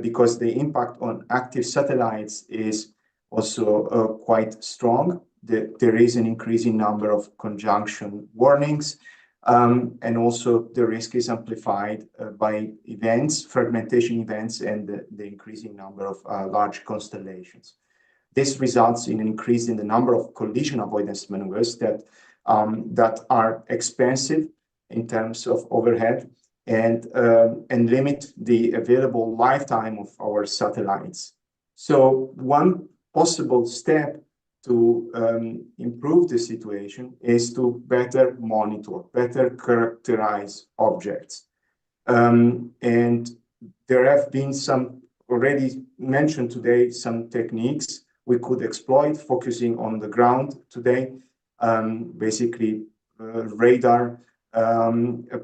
Because the impact on active satellites is also quite strong. There is an increasing number of conjunction warnings, and also the risk is amplified by events, fragmentation events, and the increasing number of large constellations. This results in an increase in the number of collision avoidance maneuvers that are expensive in terms of overhead and limit the available lifetime of our satellites. So one possible step to improve the situation is to better monitor, better characterize objects. And there have been some already mentioned today, some techniques we could exploit, focusing on the ground today, basically radar,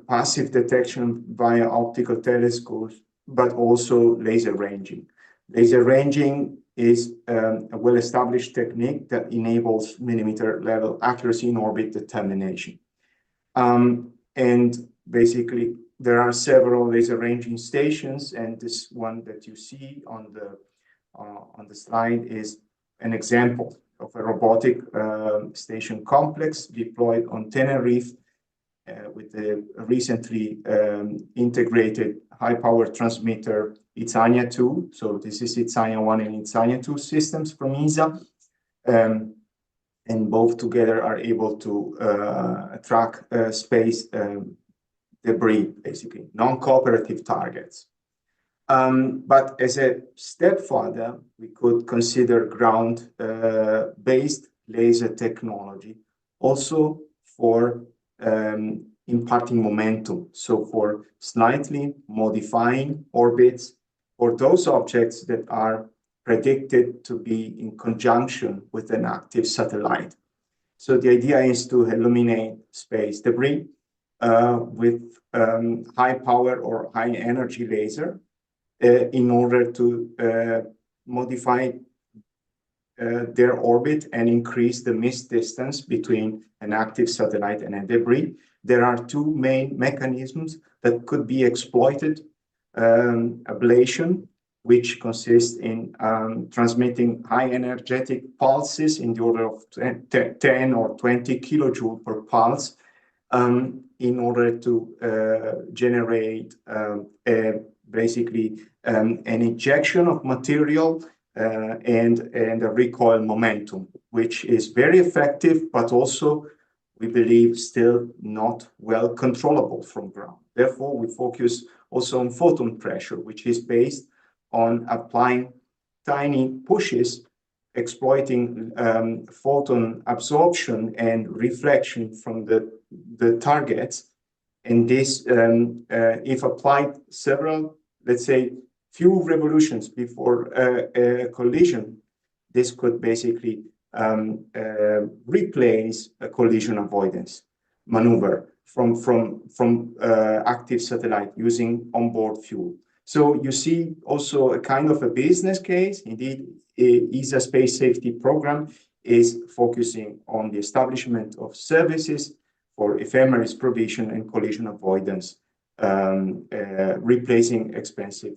passive detection via optical telescopes, but also laser ranging. Laser ranging is a well-established technique that enables millimeter level accuracy in orbit determination. And basically, there are several laser ranging stations, and this one that you see on the slide is an example of a robotic station complex deployed on Tenerife with the recently integrated high-power transmitter Itzania 2. So this is Itzania 1 and Itzania 2 systems from ESA. And both together are able to track space debris, basically, non-cooperative targets. But as a step further, we could consider ground-based laser technology also for imparting momentum. So for slightly modifying orbits for those objects that are predicted to be in conjunction with an active satellite. So the idea is to illuminate space debris with high power or high energy laser in order to modify their orbit and increase the missed distance between an active satellite and a debris. There are two main mechanisms that could be exploited. Ablation, which consists in transmitting high energetic pulses in the order of 10 or 20 kilojoule per pulse in order to generate basically an injection of material and a recoil momentum, which is very effective, but also, we believe, still not well controllable from ground. Therefore, we focus also on photon pressure, which is based on applying tiny pushes, exploiting photon absorption and reflection from the targets. And this, if applied several, let's say, few revolutions before a collision, this could basically replace a collision avoidance maneuver from active satellite using onboard fuel. So you see also a kind of a business case. Indeed, ESA space safety program is focusing on the establishment of services for ephemeris provision and collision avoidance, replacing expensive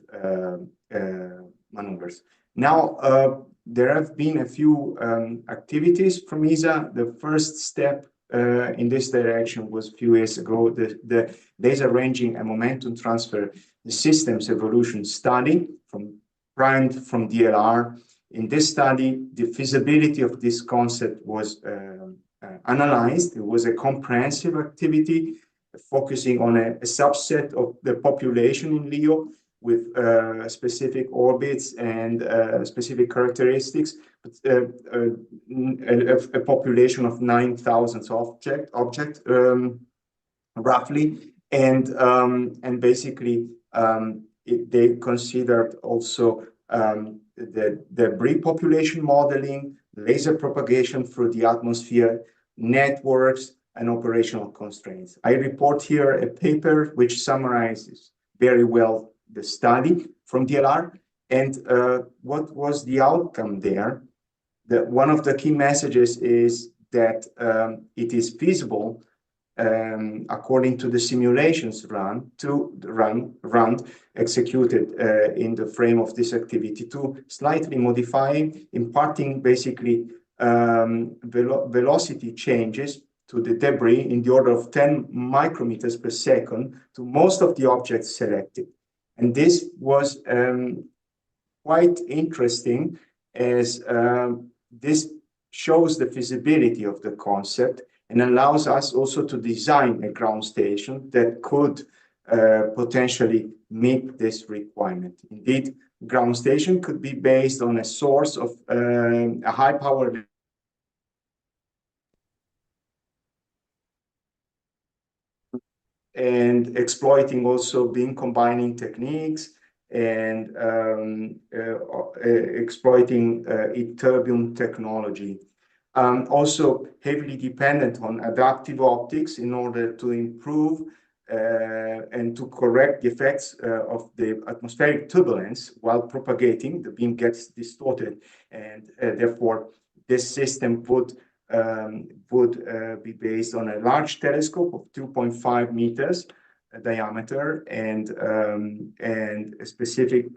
maneuvers. Now, there have been a few activities from ESA. The first step in this direction was a few years ago, the laser ranging and momentum transfer systems evolution study from DLR. In this study, the feasibility of this concept was analyzed. It was a comprehensive activity focusing on a subset of the population in LEO with specific orbits and specific characteristics, a population of 9,000 object roughly, and basically they considered also the debris population modeling, laser propagation through the atmosphere, networks, and operational constraints. I report here a paper which summarizes very well the study from DLR and what was the outcome there. One of the key messages is that it is feasible, according to the simulations executed in the frame of this activity, to slightly modify, imparting basically velocity changes to the debris in the order of 10 micrometers per second to most of the objects selected. And this was quite interesting, as this shows the feasibility of the concept and allows us also to design a ground station that could potentially meet this requirement. Indeed, ground station could be based on a source of a high power and exploiting also beam combining techniques and exploiting ytterbium technology. Also heavily dependent on adaptive optics in order to improve and to correct the effects of the atmospheric turbulence while propagating. The beam gets distorted, and therefore this system would be based on a large telescope of 2.5 meters diameter and a specific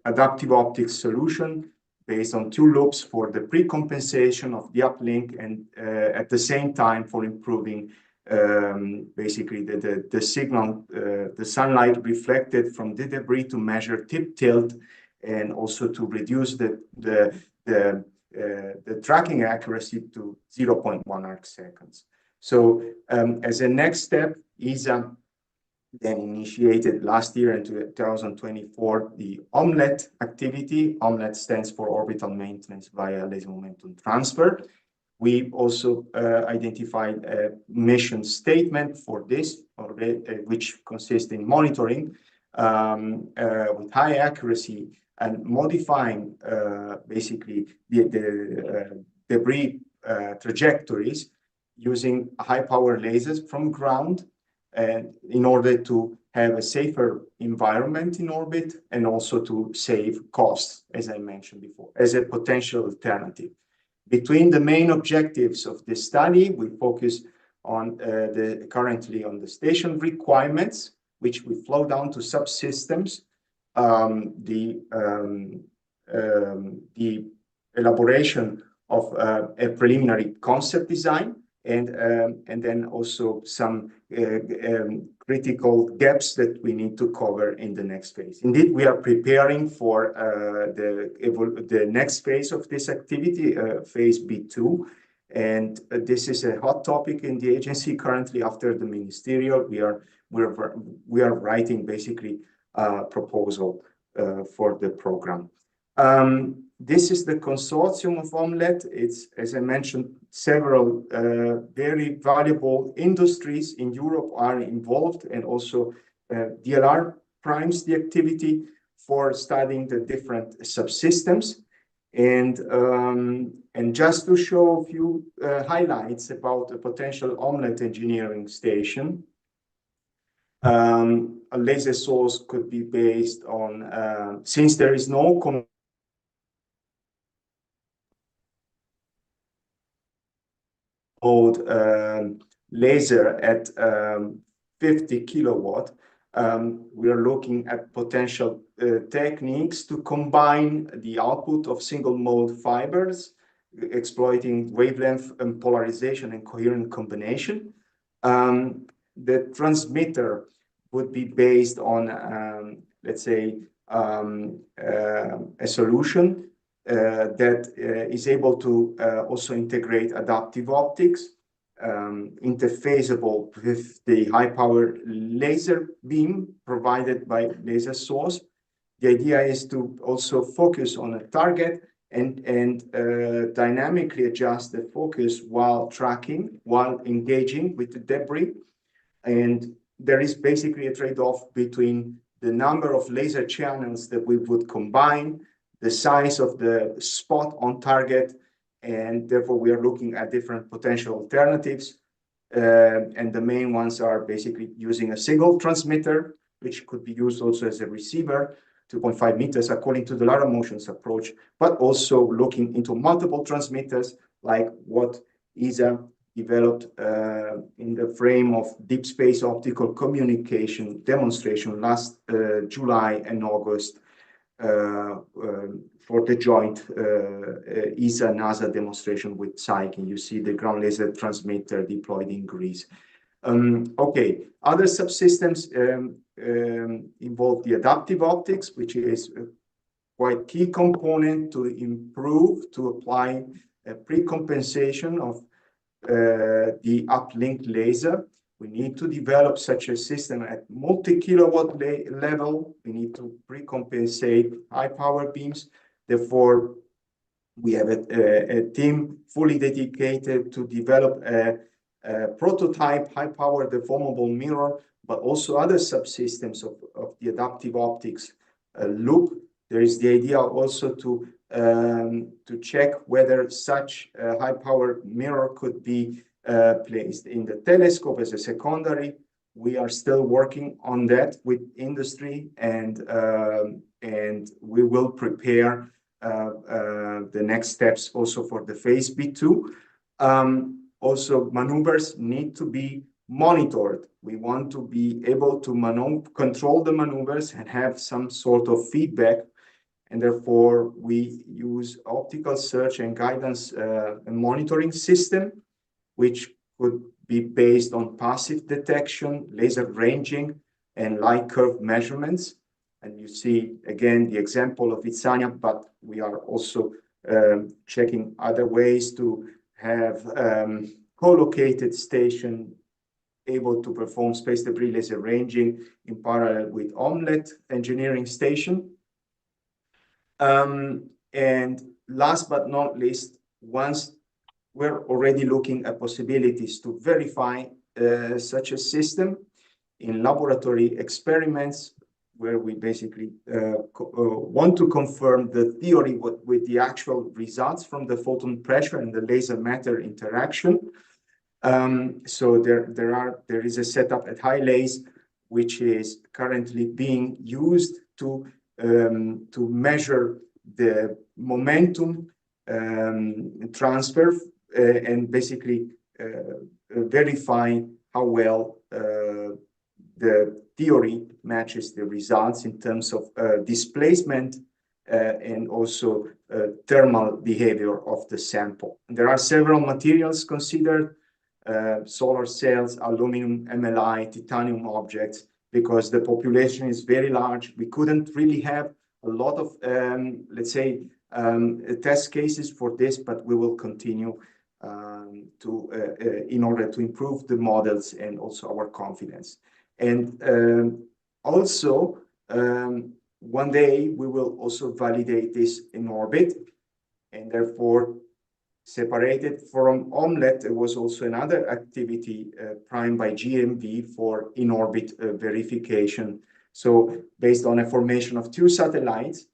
adaptive optics solution based on 2 loops for the pre-compensation of the uplink and at the same time for improving basically the signal, the sunlight reflected from the debris to measure tip tilt and also to reduce the tracking accuracy to 0.1 arc seconds. So as a next step, ESA then initiated last year in 2024 the OMLET activity. OMLET stands for Orbital Maintenance via Laser Momentum Transfer. We also identified a mission statement for this, which consists in monitoring with high accuracy and modifying basically the debris trajectories using high power lasers from ground, and in order to have a safer environment in orbit and also to save costs, as I mentioned before, as a potential alternative. Between the main objectives of this study, we focus on currently on the station requirements, which we flow down to subsystems, the elaboration of a preliminary concept design, and then also some critical gaps that we need to cover in the next phase. Indeed, we are preparing for the next phase of this activity, phase B2. And this is a hot topic in the agency currently. After the ministerial, we are writing basically a proposal for the program. This is the consortium of OMLET. It's, as I mentioned, several very valuable industries in Europe are involved, and also DLR primes the activity for studying the different subsystems. And just to show a few highlights about a potential OMLET engineering station, a laser source could be based on, since there is no laser at 50 kilowatt, we are looking at potential techniques to combine the output of single mode fibers, exploiting wavelength and polarization and coherent combination. The transmitter would be based on, let's say, a solution that is able to also integrate adaptive optics, interfaceable with the high power laser beam provided by laser source. The idea is to also focus on a target and dynamically adjust the focus while tracking, while engaging with the debris. And there is basically a trade-off between the number of laser channels that we would combine, the size of the spot on target, and therefore we are looking at different potential alternatives. And the main ones are basically using a single transmitter, which could be used also as a receiver, 2.5 meters according to the Lara Motions approach, but also looking into multiple transmitters like what ESA developed in the frame of deep space optical communication demonstration last July and August for the joint ESA-NASA demonstration with Psyche. You see the ground laser transmitter deployed in Greece. Okay, other subsystems involve the adaptive optics, which is a quite key component to improve, to apply a pre-compensation of the uplink laser. We need to develop such a system at multi-kilowatt level. We need to pre-compensate high power beams. Therefore, we have a team fully dedicated to develop a prototype high power deformable mirror, but also other subsystems of the adaptive optics loop. There is the idea also to check whether such a high power mirror could be placed in the telescope as a secondary. We are still working on that with industry, and we will prepare the next steps also for the phase B2. Also, maneuvers need to be monitored. We want to be able to control the maneuvers and have some sort of feedback. And therefore, we use optical search and guidance and monitoring system, which could be based on passive detection, laser ranging, and light curve measurements. And you see, again, the example of Vitsania, but we are also checking other ways to have co-located station able to perform space debris laser ranging in parallel with OMLET engineering station. And last but not least, once we're already looking at possibilities to verify such a system in laboratory experiments, where we basically want to confirm the theory with the actual results from the photon pressure and the laser matter interaction. So there is a setup at High Lays, which is currently being used to measure the momentum transfer and basically verify how well the theory matches the results in terms of displacement and also thermal behavior of the sample. And there are several materials considered solar cells, aluminum, MLI, titanium objects, because the population is very large. We couldn't really have a lot of, let's say, test cases for this, but we will continue in order to improve the models and also our confidence. And also, one day we will also validate this in orbit, and therefore separated from Omelette, there was also another activity primed by GMV for in-orbit verification. So based on a formation of two satellites,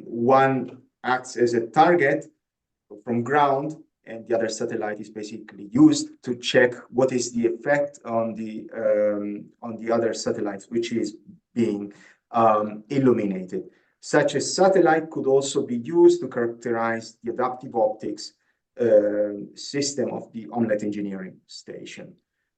one acts as a target from ground, and the other satellite is basically used to check what is the effect on the other satellites, which is being illuminated. Such a satellite could also be used to characterize the adaptive optics system of the Omelette engineering station.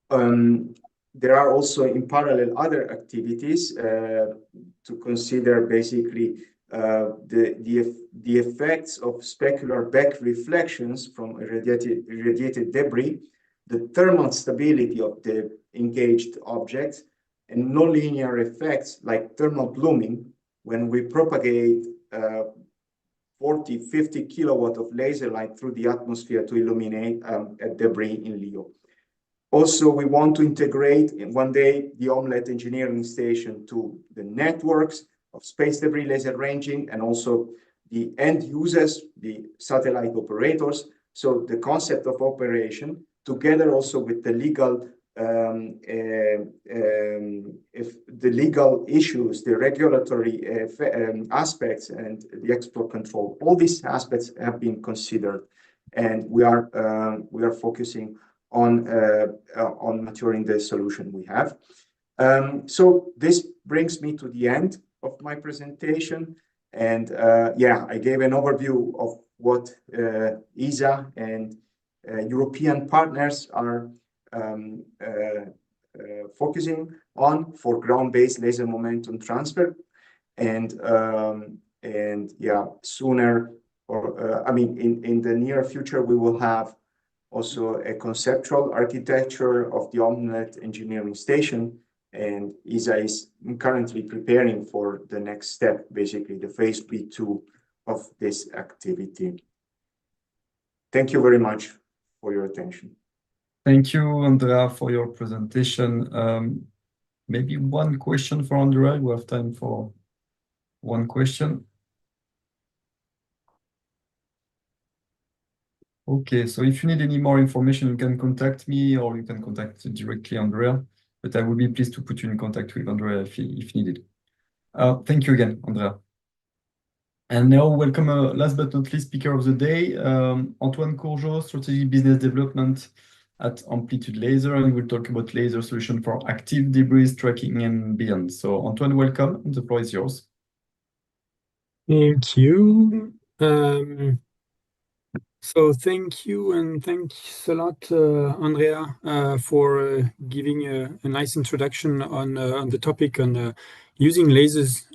There are also in parallel other activities to consider basically the effects of specular back reflections from irradiated debris, the thermal stability of the engaged objects, and nonlinear effects like thermal blooming when we propagate 40, 50 kilowatt of laser light through the atmosphere to illuminate a debris in LEO. Also, we want to integrate in one day the Omelette engineering station to the networks of space debris laser ranging and also the end users, the satellite operators. So the concept of operation, together also with the legal issues, the regulatory aspects, and the export control, all these aspects have been considered, and we are focusing on maturing the solution we have. So this brings me to the end of my presentation, and yeah, I gave an overview of what ESA and European partners are focusing on for ground-based laser momentum transfer, and yeah, sooner or I mean in the near future we will have also a conceptual architecture of the Omelette engineering station, and ESA is currently preparing for the next step, basically the phase B2 of this activity. Thank you very much for your attention. Thank you, Andrea, for your presentation. Maybe one question for Andrea. We have time for one question. Okay, so if you need any more information, you can contact me or you can contact directly Andrea, but I will be pleased to put you in contact with Andrea if needed. Thank you again, Andrea. And now welcome last but not least speaker of the day, Antoine Courgeot, Strategic Business Development at Amplitude Laser, and we'll talk about laser solution for active debris tracking and beyond. So Antoine, welcome, the floor is yours. Thank you. So thank you, and thanks a lot, Andrea, for giving a nice introduction on the topic on using lasers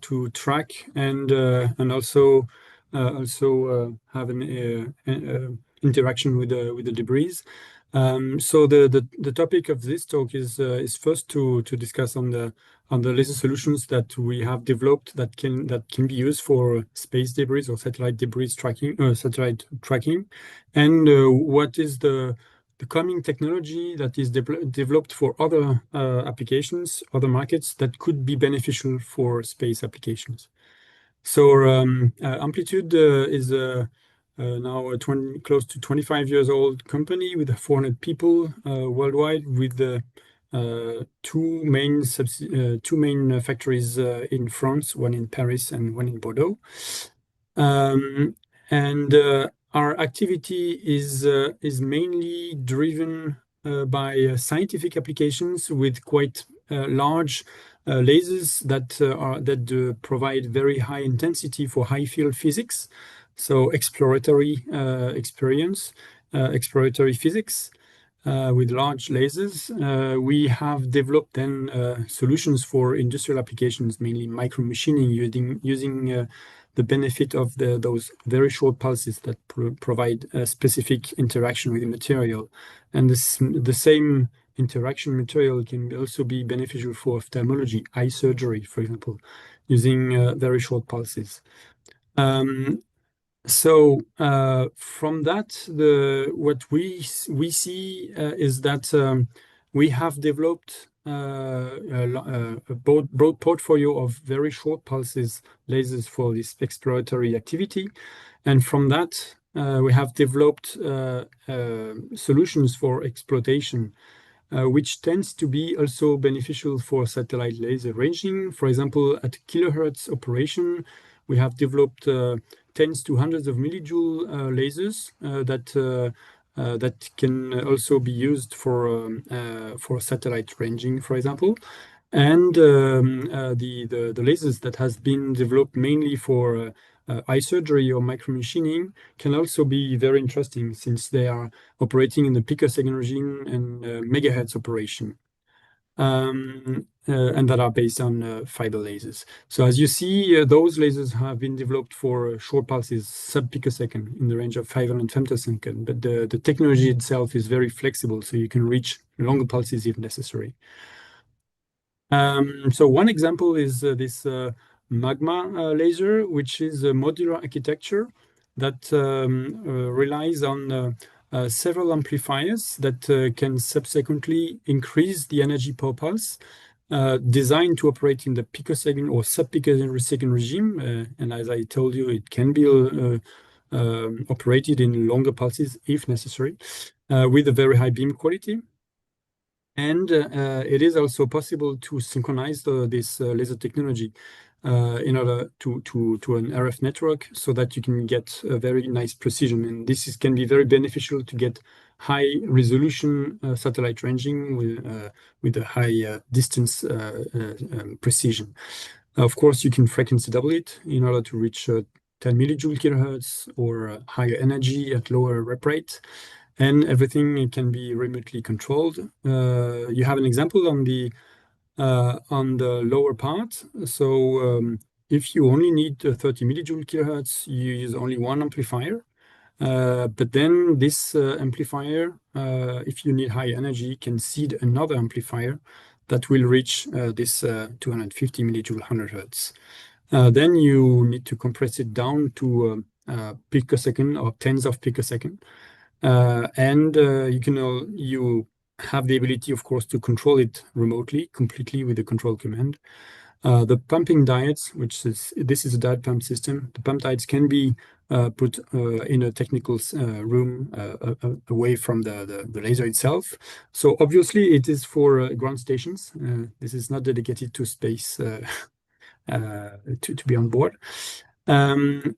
to track and also have an interaction with the debris. So the topic of this talk is first to discuss on the laser solutions that we have developed that can be used for space debris or satellite debris tracking, and what is the coming technology that is developed for other applications, other markets that could be beneficial for space applications. So Amplitude is now a close to 25 years old company with 400 people worldwide, with two main factories in France, one in Paris and one in Bordeaux. And our activity is mainly driven by scientific applications with quite large lasers that provide very high intensity for high field physics. So exploratory physics with large lasers. We have developed then solutions for industrial applications, mainly micromachining, using the benefit of those very short pulses that provide a specific interaction with the material. And the same interaction material can also be beneficial for ophthalmology, eye surgery, for example, using very short pulses. So from that, what we see is that we have developed a broad portfolio of very short pulses lasers for this exploratory activity, and from that we have developed solutions for exploitation, which tends to be also beneficial for satellite laser ranging. For example, at kilohertz operation, we have developed tens to hundreds of millijoule lasers that can also be used for satellite ranging, for example. And the lasers that has been developed mainly for eye surgery or micromachining can also be very interesting, since they are operating in the picosecond regime and megahertz operation, and that are based on fiber lasers. So as you see, those lasers have been developed for short pulses, sub-picosecond, in the range of 500 femtosecond, but the technology itself is very flexible, so you can reach longer pulses if necessary. So one example is this magma laser, which is a modular architecture that relies on several amplifiers that can subsequently increase the energy per pulse, designed to operate in the picosecond or sub-picosecond regime. And as I told you, it can be operated in longer pulses if necessary, with a very high beam quality. And it is also possible to synchronize this laser technology in order to an RF network, so that you can get a very nice precision. And this can be very beneficial to get high resolution satellite ranging with a high distance precision. Of course, you can frequency double it in order to reach 10 millijoule kilohertz or higher energy at lower rep rate. And everything can be remotely controlled. You have an example on the lower part. So if you only need 30 millijoule kilohertz, you use only one amplifier. But then this amplifier, if you need high energy, can seed another amplifier that will reach this 250 millijoule 100 hertz. Then you need to compress it down to picosecond or tens of picosecond. And you have the ability, of course, to control it remotely, completely with the control command. The pumping diodes, this is a diode pump system. The pump diodes can be put in a technical room away from the laser itself. So obviously it is for ground stations. This is not dedicated to space to be on board. Of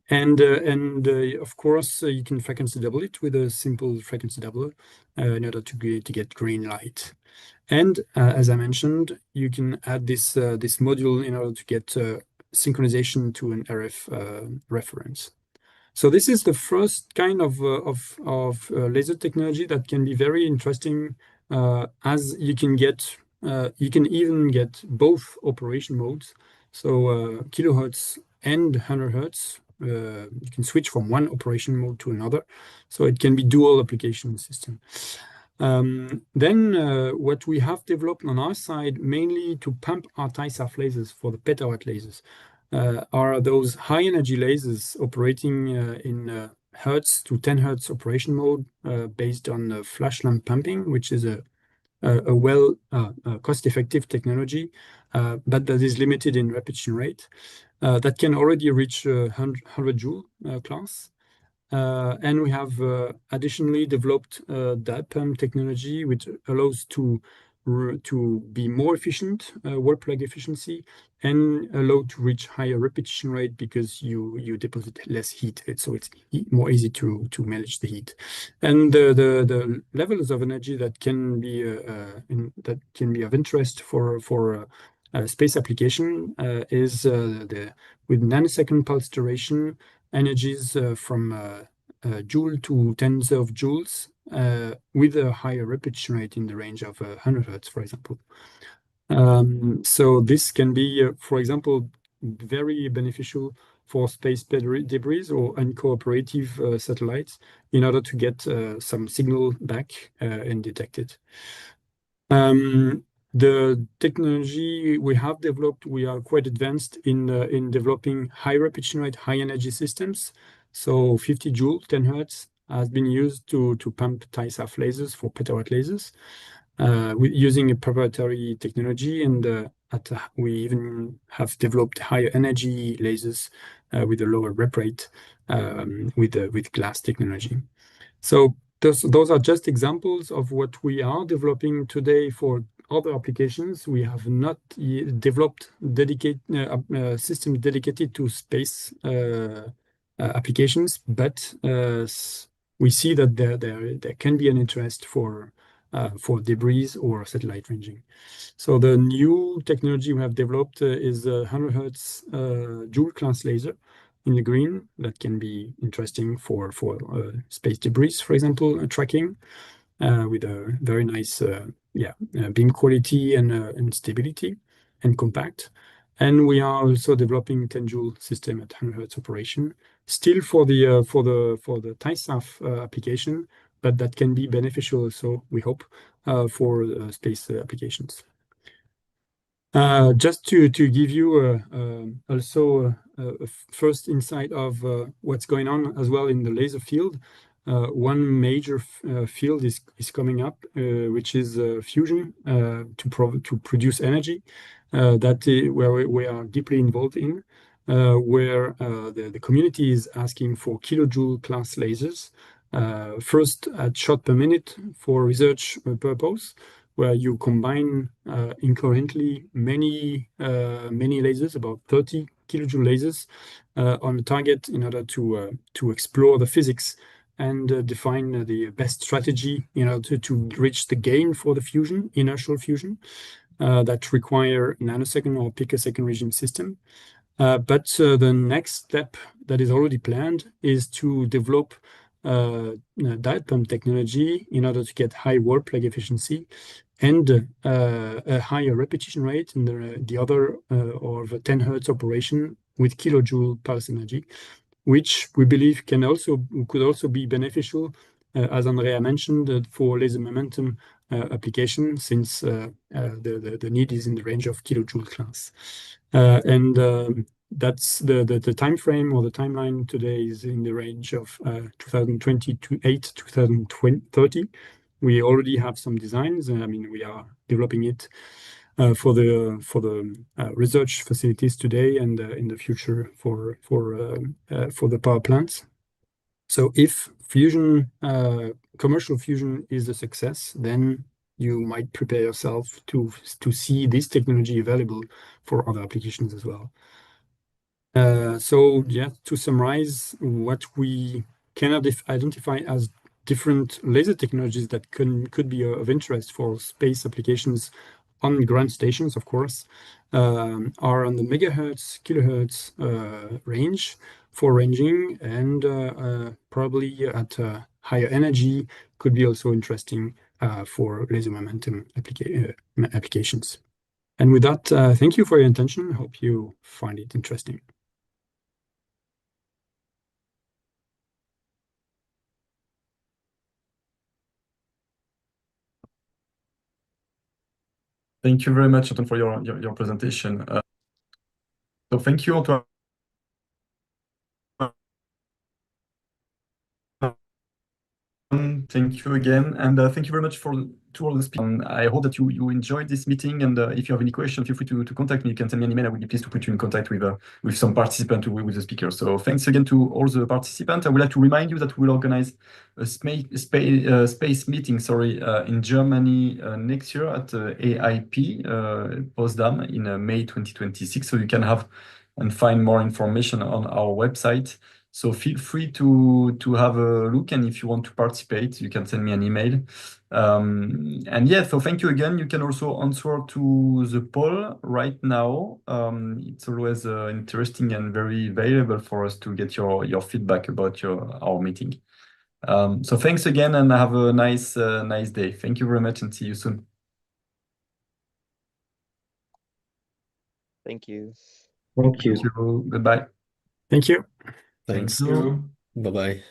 course, you can frequency double it with a simple frequency doubler in order to get green light. And as I mentioned, you can add this module in order to get synchronization to an RF reference. So this is the first kind of laser technology that can be very interesting, as you can even get both operation modes. So kilohertz and 100 hertz, you can switch from one operation mode to another. So it can be dual application system. Then what we have developed on our side, mainly to pump our TISAF lasers for the petawatt lasers, are those high energy lasers operating in hertz to 10 hertz operation mode, based on flash lamp pumping, which is a cost-effective technology, but that is limited in repetition rate. That can already reach 100 joule class. And we have additionally developed diode pump technology, which allows to be more efficient, wall plug efficiency, and allow to reach higher repetition rate because you deposit less heat. So it's more easy to manage the heat. And the levels of energy that can be of interest for space application is with nanosecond pulse duration, energies from joule to tens of joules, with a higher repetition rate in the range of 100 hertz, for example. So this can be, for example, very beneficial for space debris or uncooperative satellites in order to get some signal back and detect it. The technology we have developed, we are quite advanced in developing high repetition rate, high energy systems. So 50 joule, 10 hertz has been used to pump TISAF lasers for petawatt lasers using a proprietary technology, and we even have developed higher energy lasers with a lower rep rate with glass technology. So those are just examples of what we are developing today for other applications. We have not developed systems dedicated to space applications, but we see that there can be an interest for debris or satellite ranging. So the new technology we have developed is a 100 hertz joule class laser in the green that can be interesting for space debris, for example, tracking with a very nice beam quality and stability and compact. And we are also developing 10 joule system at 100 hertz operation, still for the TISAF application, but that can be beneficial also, we hope, for space applications. Just to give you also a first insight of what's going on as well in the laser field, one major field is coming up, which is fusion to produce energy. Where we are deeply involved in, where the community is asking for kilojoule class lasers, first at shot per minute for research purpose, where you combine incoherently many lasers, about 30 kilojoule lasers, on a target in order to explore the physics and define the best strategy in order to reach the gain for the fusion, inertial fusion, that require nanosecond or picosecond regime system. But the next step that is already planned is to develop diode pump technology in order to get high warp lag efficiency and a higher repetition rate in the other or the 10 hertz operation with kilojoule pulse energy, which we believe could also be beneficial, as Andrea mentioned, for laser momentum application, since the need is in the range of kilojoule class. That's the time frame or the timeline today is in the range of 2028, 2030. We already have some designs. I mean, we are developing it for the research facilities today and in the future for the power plants. So if fusion, commercial fusion is a success, then you might prepare yourself to see this technology available for other applications as well. So yeah, to summarize, what we cannot identify as different laser technologies that could be of interest for space applications on ground stations, of course, are on the megahertz, kilohertz range for ranging, and probably at higher energy could be also interesting for laser momentum applications. And with that, thank you for your attention. Hope you find it interesting. Thank you very much, Anton, for your presentation. So thank you, Antoine. Thank you again, and thank you very much to all the speakers. I hope that you enjoyed this meeting, and if you have any questions, feel free to contact me. You can send me an email. I would be pleased to put you in contact with some participants, with the speaker. So thanks again to all the participants. I would like to remind you that we'll organize a space meeting, in Germany next year at AIP Potsdam in May 2026. So you can have and find more information on our website. So feel free to have a look, and if you want to participate, you can send me an email. And yeah, so thank you again. You can also answer to the poll right now. It's always interesting and very valuable for us to get your feedback about our meeting. So thanks again, and have a nice day. Thank you very much, and see you soon. Thank you. Thank you. Thank you. Goodbye. Thank you. Thank Thanks. you. Bye-bye.